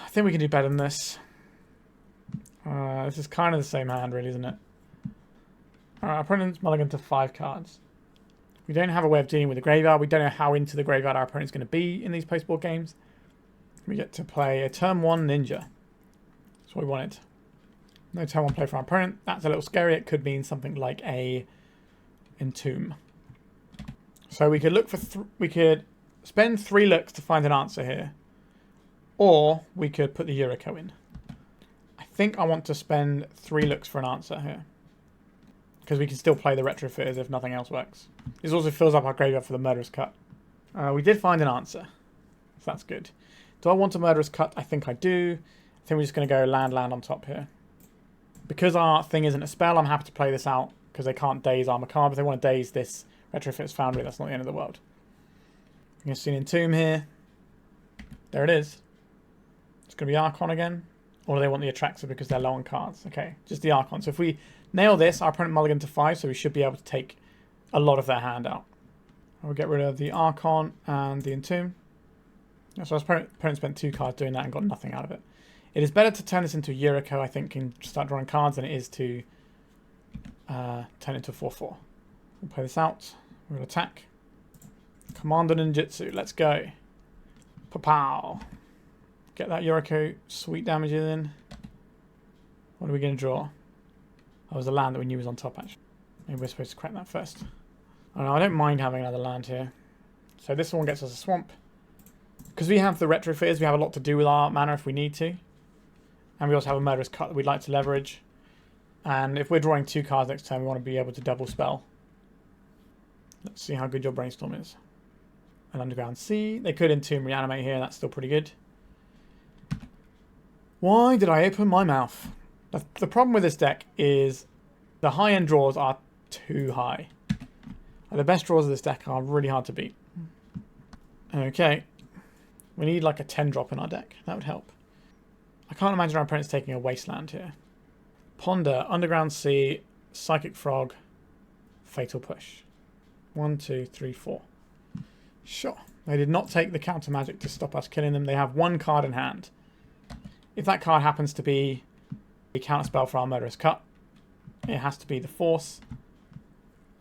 I think we can do better than this. This is kind of the same hand, really, isn't it? Alright, our opponent's mulligan to 5 cards. We don't have a way of dealing with the graveyard. We don't know how into the graveyard our opponent's going to be in these post-board games. We get to play a turn 1 Ninja. That's what we wanted. No turn 1 play for our opponent. That's a little scary. It could mean something like a Entomb. So we could look for we could spend 3 looks to find an answer here, or we could put the Yuriko in. I think I want to spend 3 looks for an answer here, because we can still play the Retrofitters if nothing else works. This also fills up our graveyard for the Murderous Cut. We did find an answer, so that's good. Do I want a Murderous Cut? I think I do. I think we're just going to go land on top here. Because our thing isn't a spell, I'm happy to play this out, because they can't Daze our Macabre. If they want to Daze this Retrofitter Foundry, that's not the end of the world. I'm going to see an Entomb here. There it is. It's going to be Archon again. Or do they want the Atraxa because they're low on cards? Okay, just the Archon. So if we nail this, our opponent mulligan to 5, so we should be able to take a lot of their hand out. We'll get rid of the Archon and the Entomb. So our opponent spent 2 cards doing that and got nothing out of it. It is better to turn this into a Yuriko, I think, and start drawing cards than it is to turn it into a 4/4. We'll play this out. We'll attack. Commander Ninjutsu. Let's go. Pow. Get that Yuriko sweet damages in. What are we going to draw? That was a land that we knew was on top, actually. Maybe we're supposed to crack that first. Oh, no, I don't mind having another land here. So this one gets us a swamp. Because we have the Retrofitters, we have a lot to do with our mana if we need to. And we also have a Murderous Cut that we'd like to leverage. And if we're drawing 2 cards next turn, we want to be able to double spell. Let's see how good your Brainstorm is. An Underground Sea. They could Entomb Reanimate here, that's still pretty good. Why did I open my mouth? The problem with this deck is the high-end draws are too high. The best draws of this deck are really hard to beat. Okay. We need like a 10 drop in our deck. That would help. I can't imagine our opponent's taking a Wasteland here. Ponder, Underground Sea, Psychic Frog, Fatal Push. 1, 2, 3, 4. Sure. They did not take the counter magic to stop us killing them. They have 1 card in hand. If that card happens to be a counter spell for our Murderous Cut, it has to be the Force.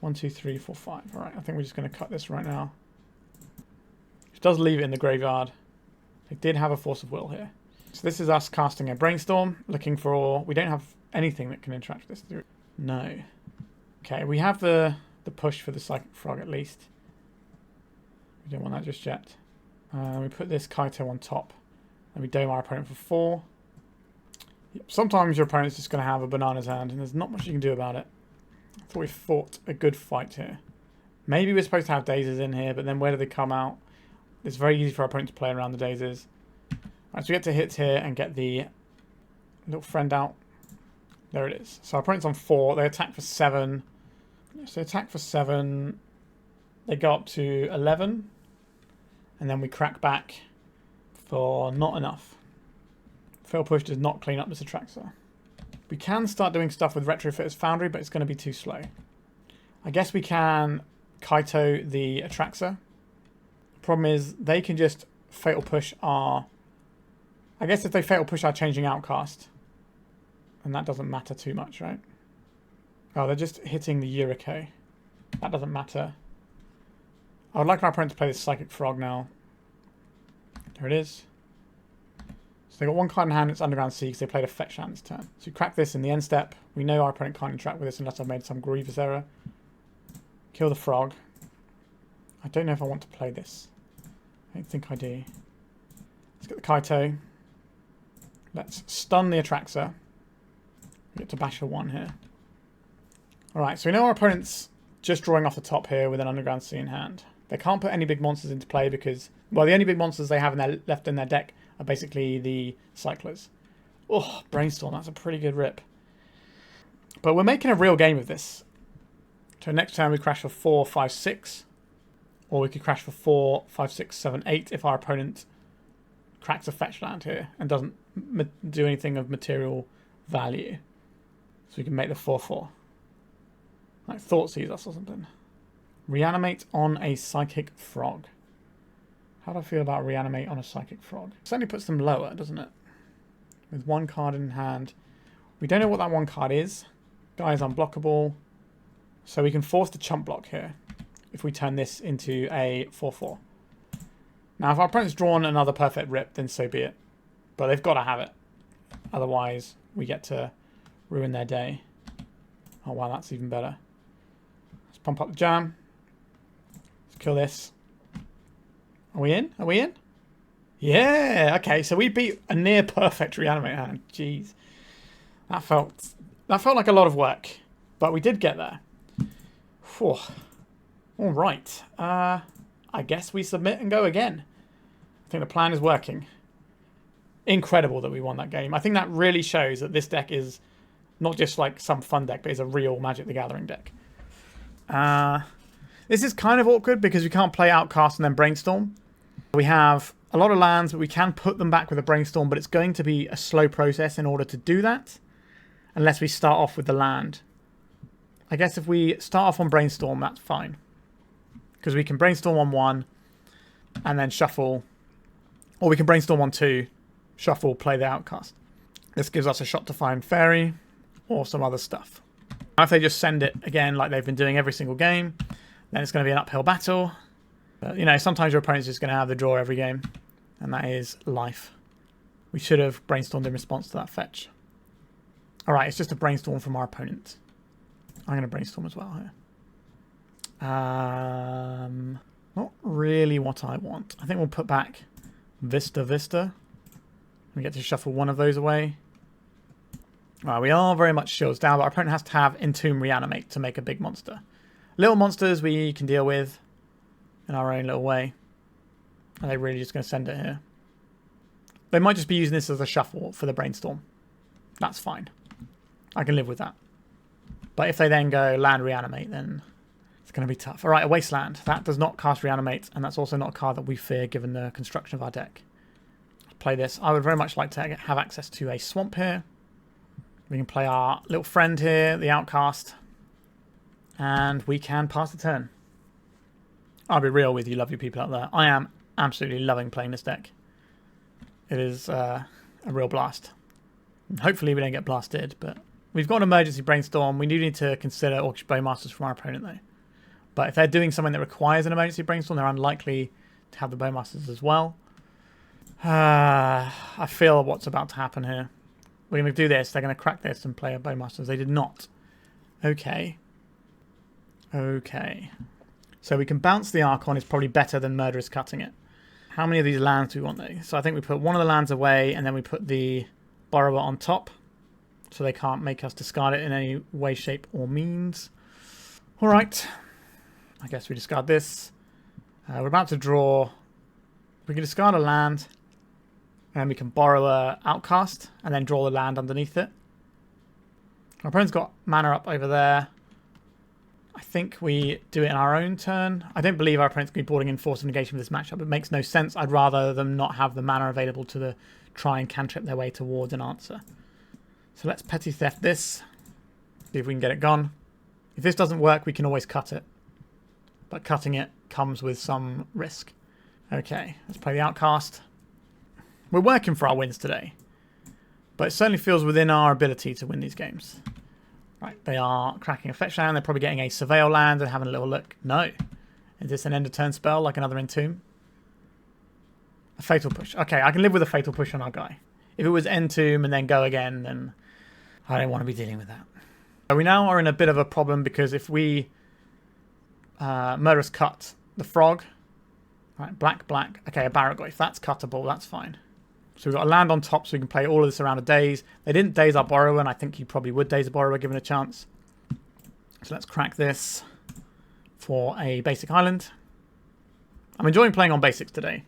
1, 2, 3, 4, 5. Alright, I think we're just going to cut this right now. Which does leave it in the graveyard. They did have a Force of Will here. So this is us casting a Brainstorm, looking for... We don't have anything that can interact with this. No. Okay, we have the push for the Psychic Frog at least. We don't want that just yet. We put this Kaito on top. And we dome our opponent for 4. Yep, sometimes your opponent's just going to have a Banana's Hand, and there's not much you can do about it. I thought we fought a good fight here. Maybe we're supposed to have Dazes in here, but then where do they come out? It's very easy for our opponent to play around the Dazes. Alright, so we get to hits here and get the little friend out. There it is. So our opponent's on 4. They attack for 7. So they attack for 7. They go up to 11. And then we crack back for not enough. Fail Push does not clean up this Atraxa. We can start doing stuff with Retrofitter Foundry, but it's going to be too slow. I guess we can Kaito the Atraxa. The problem is they can just Fatal Push our I guess if they fatal push our Changeling Outcast, then that doesn't matter too much, right? Oh, they're just hitting the Yuriko. That doesn't matter. I would like our opponent to play this Psychic Frog now. There it is. So they got one card in hand, it's Underground Sea, because they played a fetch land this turn. So we crack this in the end step. We know our opponent can't interact with this unless I've made some grievous error. Kill the frog. I don't know if I want to play this. I don't think I do. Let's get the Kaito. Let's stun the Atraxa. We get to bash a 1 here. Alright, so we know our opponent's just drawing off the top here with an Underground Sea in hand. They can't put any big monsters into play because, well, the only big monsters they have left in their deck are basically the Cyclers. Oh, Brainstorm, that's a pretty good rip. But we're making a real game of this. So next turn we crash for 4, 5, 6. Or we could crash for 4, 5, 6, 7, 8 if our opponent cracks a fetch land here and doesn't do anything of material value. So we can make the 4-4. Like Thought Sees us or something. Reanimate on a Psychic Frog. How do I feel about Reanimate on a Psychic Frog? It certainly puts them lower, doesn't it? With one card in hand. We don't know what that one card is. Guy is unblockable. So we can force the chump block here if we turn this into a 4-4. Now, if our opponent's drawn another perfect rip, then so be it. But they've got to have it. Otherwise, we get to ruin their day. Oh, wow, that's even better. Let's pump up the jam. Let's kill this. Are we in? Are we in? Yeah! Okay, so we beat a near perfect reanimate hand. Jeez. That felt like a lot of work. But we did get there. Whew. All right. I guess we submit and go again. I think the plan is working. Incredible that we won that game. I think that really shows that this deck is not just like some fun deck, but is a real Magic the Gathering deck. This is kind of awkward because we can't play Outcast and then Brainstorm. We have a lot of lands, but we can put them back with a Brainstorm, but it's going to be a slow process in order to do that, unless we start off with the land. I guess if we start off on Brainstorm, that's fine. Because we can Brainstorm on 1, and then shuffle. Or we can Brainstorm on 2, shuffle, play the Outcast. This gives us a shot to find Faerie, or some other stuff. Now, if they just send it again like they've been doing every single game, then it's going to be an uphill battle. But, you know, sometimes your opponent's just going to have the draw every game, and that is life. We should have Brainstormed in response to that fetch. Alright, it's just a Brainstorm from our opponent. I'm going to Brainstorm as well here. Not really what I want. I think we'll put back Vista. We get to shuffle one of those away. Well, we are very much shields down, but our opponent has to have Entomb Reanimate to make a big monster. Little monsters we can deal with in our own little way. Are they really just going to send it here? They might just be using this as a shuffle for the Brainstorm. That's fine. I can live with that. But if they then go land Reanimate, then it's going to be tough. Alright, a Wasteland. That does not cast Reanimate, and that's also not a card that we fear given the construction of our deck. Let's play this. I would very much like to have access to a Swamp here. We can play our little friend here, the Outcast. And we can pass the turn. I'll be real with you lovely people out there. I am absolutely loving playing this deck. It is a real blast. Hopefully we don't get blasted, but we've got an emergency Brainstorm. We do need to consider Orcish Bowmasters from our opponent, though. But if they're doing something that requires an emergency Brainstorm, they're unlikely to have the Bowmasters as well. I feel what's about to happen here. We're going to do this. They're going to crack this and play a Bowmasters. They did not. Okay. Okay. So we can bounce the Archon. It's probably better than Murderous Cutting it. How many of these lands do we want, though? So I think we put one of the lands away, and then we put the Borrower on top. So they can't make us discard it in any way, shape, or means. Alright. I guess we discard this. We're about to draw. We can discard a land. And we can borrow a Outcast. And then draw the land underneath it. Our opponent's got mana up over there. I think we do it in our own turn. I don't believe our opponent's going to be boarding in Force of Negation for this matchup. It makes no sense. I'd rather them not have the mana available to try and cantrip their way towards an answer. So let's Petty Theft this. See if we can get it gone. If this doesn't work, we can always cut it. But cutting it comes with some risk. Okay, let's play the Outcast. We're working for our wins today. But it certainly feels within our ability to win these games. Right, they are cracking a fetch land. They're probably getting a Surveil land and having a little look. No. Is this an end of turn spell like another Entomb? A Fatal Push. Okay, I can live with a Fatal Push on our guy. If it was Entomb and then go again, then I don't want to be dealing with that. So we now are in a bit of a problem because if we Murderous Cut the Frog. Right, black, black. Okay, a Barragoyf. That's cuttable. That's fine. So we've got a land on top so we can play all of this around a Daze. They didn't Daze our Borrower, and I think he probably would Daze a Borrower given a chance. So let's crack this for a basic island. I'm enjoying playing on basics today.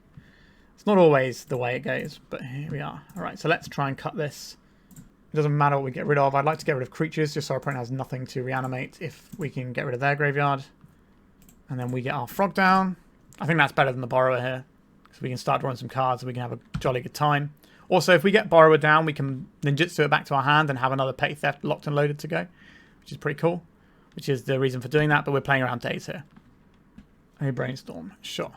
It's not always the way it goes, but here we are. Alright, so let's try and cut this. It doesn't matter what we get rid of. I'd like to get rid of creatures just so our opponent has nothing to reanimate if we can get rid of their graveyard. And then we get our frog down. I think that's better than the Borrower here. So we can start drawing some cards and we can have a jolly good time. Also, if we get Borrower down, we can ninjutsu it back to our hand and have another Petty Theft locked and loaded to go, which is pretty cool. Which is the reason for doing that, but we're playing around Daze here. A Brainstorm, sure.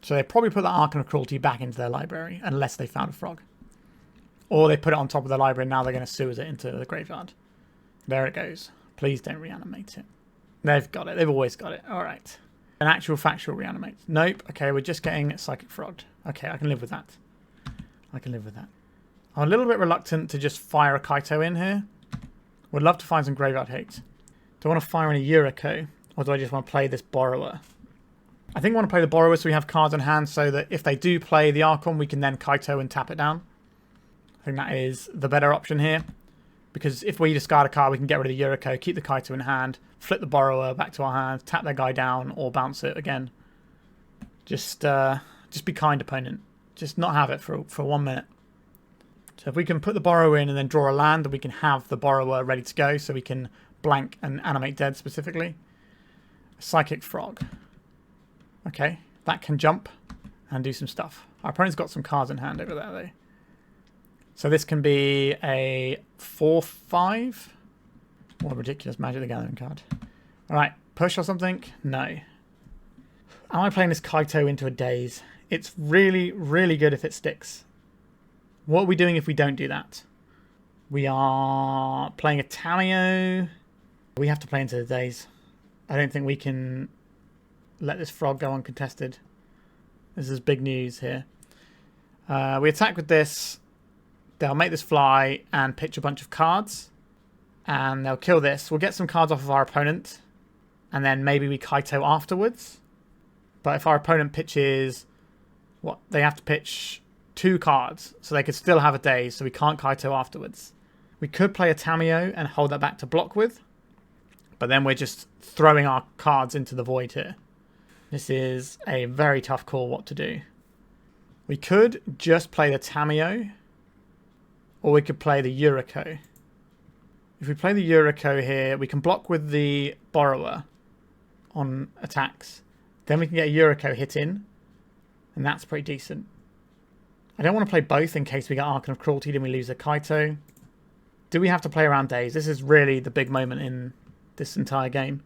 So they probably put that Archon of Cruelty back into their library, unless they found a frog. Or they put it on top of the library and now they're going to sewers it into the graveyard. There it goes. Please don't reanimate it. They've got it. They've always got it. Alright. An actual factual reanimate. Nope. Okay, we're just getting Psychic Frogged. Okay, I can live with that. I can live with that. I'm a little bit reluctant to just fire a Kaito in here. Would love to find some graveyard hate. Do I want to fire in a Yuriko? Or do I just want to play this Borrower? I think I want to play the Borrower so we have cards in hand so that if they do play the Archon, we can then Kaito and tap it down. I think that is the better option here. Because if we discard a card, we can get rid of the Yuriko, keep the Kaito in hand, flip the Borrower back to our hand, tap their guy down, or bounce it again. Just be kind, opponent. Just not have it for 1 minute. So if we can put the Borrower in and then draw a land, then we can have the Borrower ready to go, so we can blank and animate dead specifically. Psychic Frog. Okay, that can jump and do some stuff. Our opponent's got some cards in hand over there, though. So this can be a 4/5. What a ridiculous Magic the Gathering card. Alright, push or something? No. Am I playing this Kaito into a Daze? It's really, really good if it sticks. What are we doing if we don't do that? We are playing a Tamiyo. We have to play into the Daze. I don't think we can let this frog go uncontested. This is big news here. We attack with this. They'll make this fly and pitch a bunch of cards. And they'll kill this. We'll get some cards off of our opponent. And then maybe we Kaito afterwards. But if our opponent pitches... what? They have to pitch 2 cards. So they could still have a Daze. So we can't Kaito afterwards. We could play a Tamiyo and hold that back to block with. But then we're just throwing our cards into the void here. This is a very tough call what to do. We could just play the Tamiyo. Or we could play the Yuriko. If we play the Yuriko here, we can block with the Borrower on attacks. Then we can get a Yuriko hit in. And that's pretty decent. I don't want to play both in case we get Archon of Cruelty and we lose a Kaito. Do we have to play around Daze? This is really the big moment in this entire game.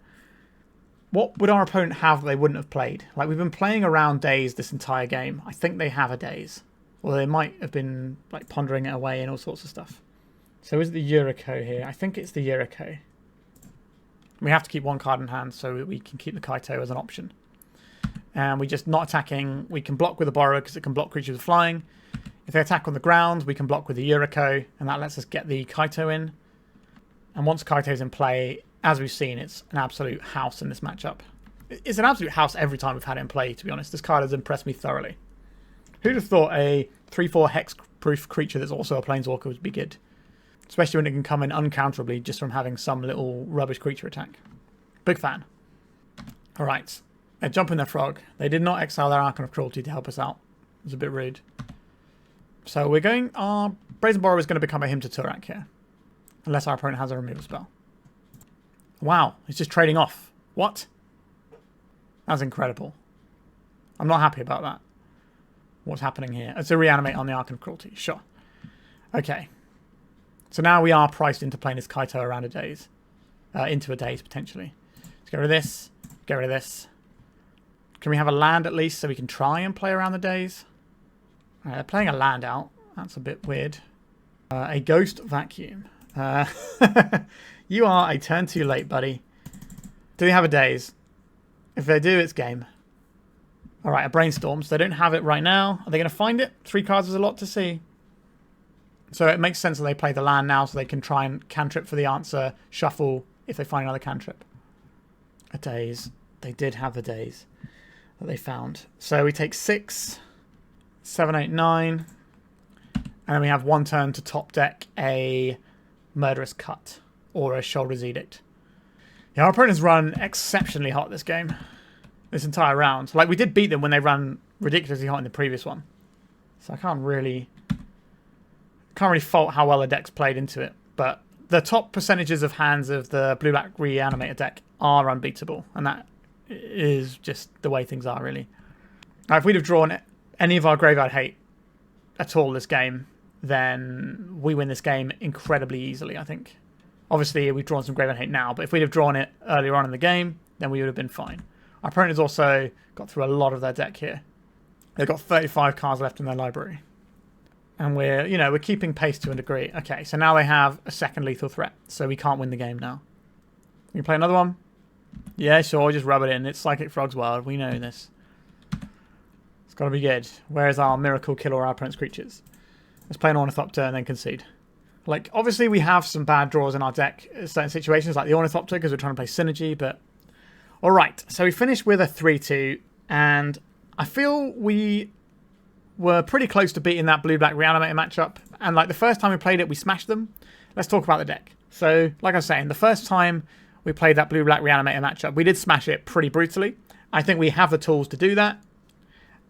What would our opponent have that they wouldn't have played? Like, we've been playing around Daze this entire game. I think they have a Daze. Or they might have been like pondering it away and all sorts of stuff. So is it the Yuriko here? I think it's the Yuriko. We have to keep 1 card in hand so we can keep the Kaito as an option. And we just not attacking. We can block with the Borrower because it can block creatures with flying. If they attack on the ground, we can block with the Yuriko. And that lets us get the Kaito in. And once Kaito's in play, as we've seen, it's an absolute house in this matchup. It's an absolute house every time we've had it in play, to be honest. This card has impressed me thoroughly. Who'd have thought a 3/4 hex-proof creature that's also a Planeswalker would be good? Especially when it can come in uncounterably just from having some little rubbish creature attack. Big fan. Alright. They're jumping their frog. They did not exile their Archon of Cruelty to help us out. It was a bit rude. So we're going... our Brazen Borrower is going to become a Hymn to Turak here. Unless our opponent has a removal spell. Wow. It's just trading off. What? That's incredible. I'm not happy about that. What's happening here? It's a reanimate on the Archon of Cruelty. Sure. Okay. So now we are priced into playing this Kaito around a Daze. Into a Daze, potentially. Let's get rid of this. Get rid of this. Can we have a land at least so we can try and play around the Daze? They're playing a land out. That's a bit weird. A Ghost Vacuum. You are a turn too late, buddy. Do they have a Daze? If they do, it's game. All right, a Brainstorm. So they don't have it right now. Are they going to find it? 3 cards is a lot to see. So it makes sense that they play the land now so they can try and cantrip for the answer, shuffle if they find another cantrip. A Daze. They did have the Daze that they found. So we take 6, 7, 8, 9. And then we have 1 turn to top deck a Murderous Cut or a Sheoldred's Edict. Yeah, our opponents run exceptionally hot this game. This entire round. Like, we did beat them when they ran ridiculously hot in the previous one. So I can't really fault how well the deck's played into it. But the top percentages of hands of the blue-black reanimator deck are unbeatable. And that is just the way things are, really. Now, if we'd have drawn any of our Graveyard Hate at all this game, then we win this game incredibly easily, I think. Obviously, we've drawn some Graveyard Hate now, but if we'd have drawn it earlier on in the game, then we would have been fine. Our opponent has also got through a lot of their deck here. They've got 35 cards left in their library. And we're keeping pace to a degree. Okay, so now they have a second lethal threat, so we can't win the game now. Can you play another one? Yeah, sure, just rub it in. It's Psychic Frog's World. We know this. It's got to be good. Where's our Miracle Kill or our opponent's creatures? Let's play an Ornithopter and then concede. Like, obviously we have some bad draws in our deck in certain situations, like the Ornithopter, because we're trying to play Synergy, but... Alright, so we finished with a 3-2, and I feel we were pretty close to beating that blue-black reanimator matchup, and like the first time we played it, we smashed them. Let's talk about the deck. So, like I was saying, the first time we played that blue-black reanimator matchup, we did smash it pretty brutally. I think we have the tools to do that,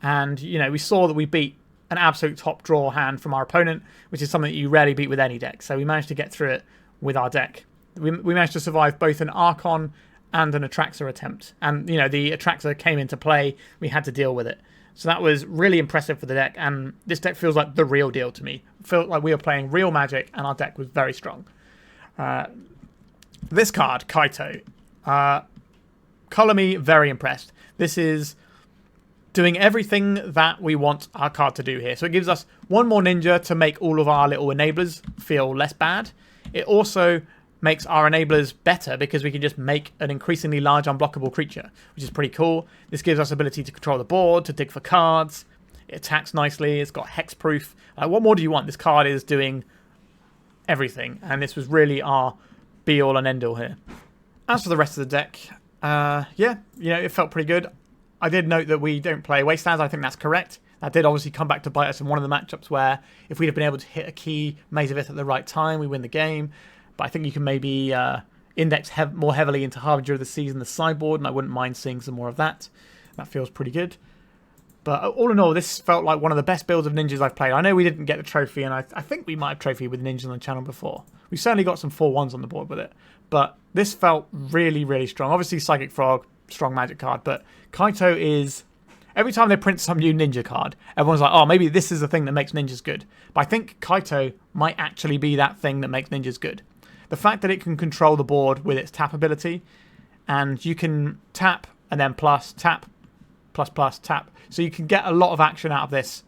and, we saw that we beat an absolute top draw hand from our opponent, which is something that you rarely beat with any deck. So we managed to get through it with our deck. We managed to survive both an Archon and an Atraxa attempt. And, the Atraxa came into play. We had to deal with it. So that was really impressive for the deck. And this deck feels like the real deal to me. It felt like we were playing real Magic and our deck was very strong. This card, Kaito. Color me very impressed. This is doing everything that we want our card to do here. So it gives us 1 more ninja to make all of our little enablers feel less bad. It also makes our enablers better because we can just make an increasingly large unblockable creature, which is pretty cool. This gives us ability to control the board, to dig for cards. It attacks nicely. It's got hexproof. What more do you want? This card is doing everything, and this was really our be-all and end-all here. As for the rest of the deck, it felt pretty good. I did note that we don't play Wastelands. I think that's correct. That did obviously come back to bite us in one of the matchups where if we'd have been able to hit a key Maze of Ith at the right time, we win the game. But I think you can maybe index more heavily into Harbinger of the Seas in the sideboard, and I wouldn't mind seeing some more of that. That feels pretty good. But all in all, this felt like one of the best builds of ninjas I've played. I know we didn't get the trophy, and I think we might have trophy with ninjas on the channel before. We certainly got some 4-1s on the board with it. But this felt really, really strong. Obviously, Psychic Frog, strong Magic card, but Kaito is... Every time they print some new ninja card, everyone's like, oh, maybe this is the thing that makes ninjas good. But I think Kaito might actually be that thing that makes ninjas good. The fact that it can control the board with its tap ability, and you can tap and then plus, tap, plus, tap. So you can get a lot of action out of this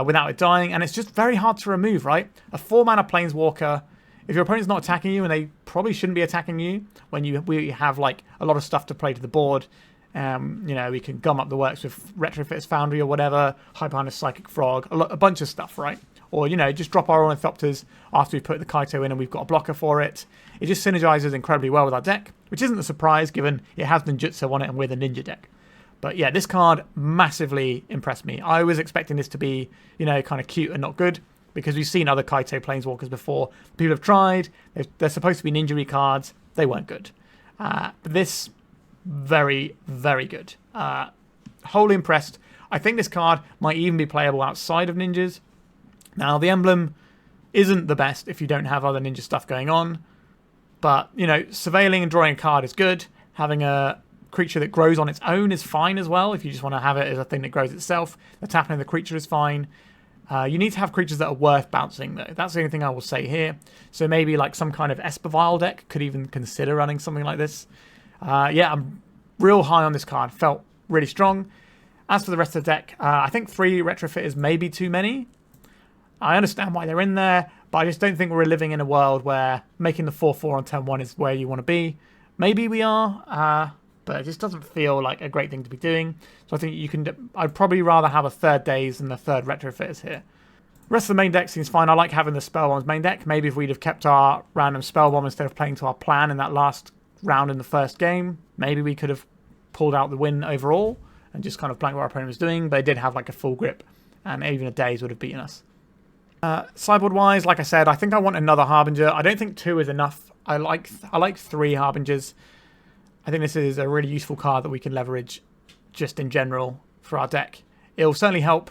without it dying, and it's just very hard to remove, right? A 4-mana Planeswalker, if your opponent's not attacking you, and they probably shouldn't be attacking you, when we have like a lot of stuff to play to the board, we can gum up the works with Retrofitter Foundry or whatever, hide behind a Psychic Frog, a bunch of stuff, right? Or, just drop our Ornithopters after we put the Kaito in and we've got a blocker for it. It just synergizes incredibly well with our deck, which isn't a surprise given it has Ninjutsu on it and we're the ninja deck. But yeah, this card massively impressed me. I was expecting this to be, kind of cute and not good, because we've seen other Kaito Planeswalkers before. People have tried. They're supposed to be ninja cards. They weren't good. But this, very, very good. Wholly impressed. I think this card might even be playable outside of ninjas. Now, the emblem isn't the best if you don't have other ninja stuff going on. But, surveilling and drawing a card is good. Having a creature that grows on its own is fine as well, if you just want to have it as a thing that grows itself. The tapping of the creature is fine. You need to have creatures that are worth bouncing, though. That's the only thing I will say here. So maybe like some kind of Espervile deck could even consider running something like this. I'm real high on this card. Felt really strong. As for the rest of the deck, I think 3 Retrofitters may be too many. I understand why they're in there, but I just don't think we're living in a world where making the 4/4 on turn 1 is where you want to be. Maybe we are, but it just doesn't feel like a great thing to be doing. So I think you can. I'd probably rather have a 3rd Daze than the 3rd Retrofitters here. The rest of the main deck seems fine. I like having the Spellbombs main deck. Maybe if we'd have kept our random Spellbomb instead of playing to our plan in that last round in the first game, maybe we could have pulled out the win overall and just kind of blanked what our opponent was doing. But they did have like a full grip, and even a Daze would have beaten us. Sideboard-wise, like I said, I think I want another Harbinger. I don't think 2 is enough. I like 3 Harbingers. I think this is a really useful card that we can leverage just in general for our deck. It will certainly help.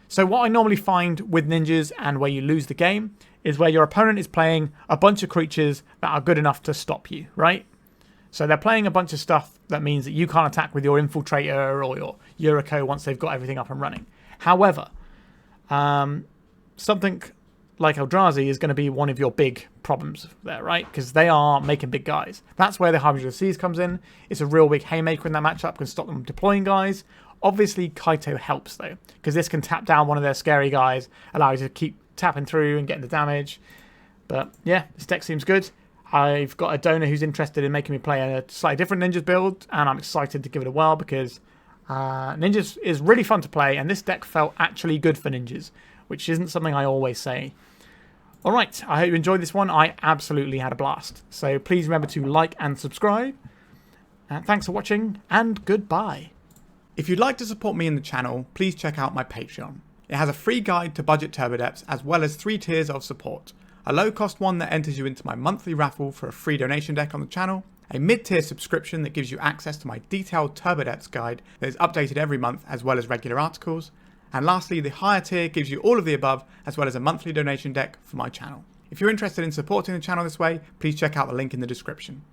So what I normally find with ninjas and where you lose the game is where your opponent is playing a bunch of creatures that are good enough to stop you, right? So they're playing a bunch of stuff that means that you can't attack with your Infiltrator or your Yuriko once they've got everything up and running. However, something like Eldrazi is going to be one of your big problems there, right? Because they are making big guys. That's where the Harbinger of the Seas comes in. It's a real big haymaker in that matchup, can stop them deploying guys. Obviously, Kaito helps, though, because this can tap down one of their scary guys, allow you to keep tapping through and getting the damage. But yeah, this deck seems good. I've got a donor who's interested in making me play a slightly different Ninjas build, and I'm excited to give it a whirl because Ninjas is really fun to play, and this deck felt actually good for Ninjas, which isn't something I always say. Alright, I hope you enjoyed this one. I absolutely had a blast. So please remember to like and subscribe. Thanks for watching, and goodbye. If you'd like to support me in the channel, please check out my Patreon. It has a free guide to budget turbo depths as well as 3 tiers of support. A low cost one that enters you into my monthly raffle for a free donation deck on the channel, a mid-tier subscription that gives you access to my detailed turbo depths guide that is updated every month as well as regular articles, and lastly the higher tier gives you all of the above as well as a monthly donation deck for my channel. If you're interested in supporting the channel this way, please check out the link in the description.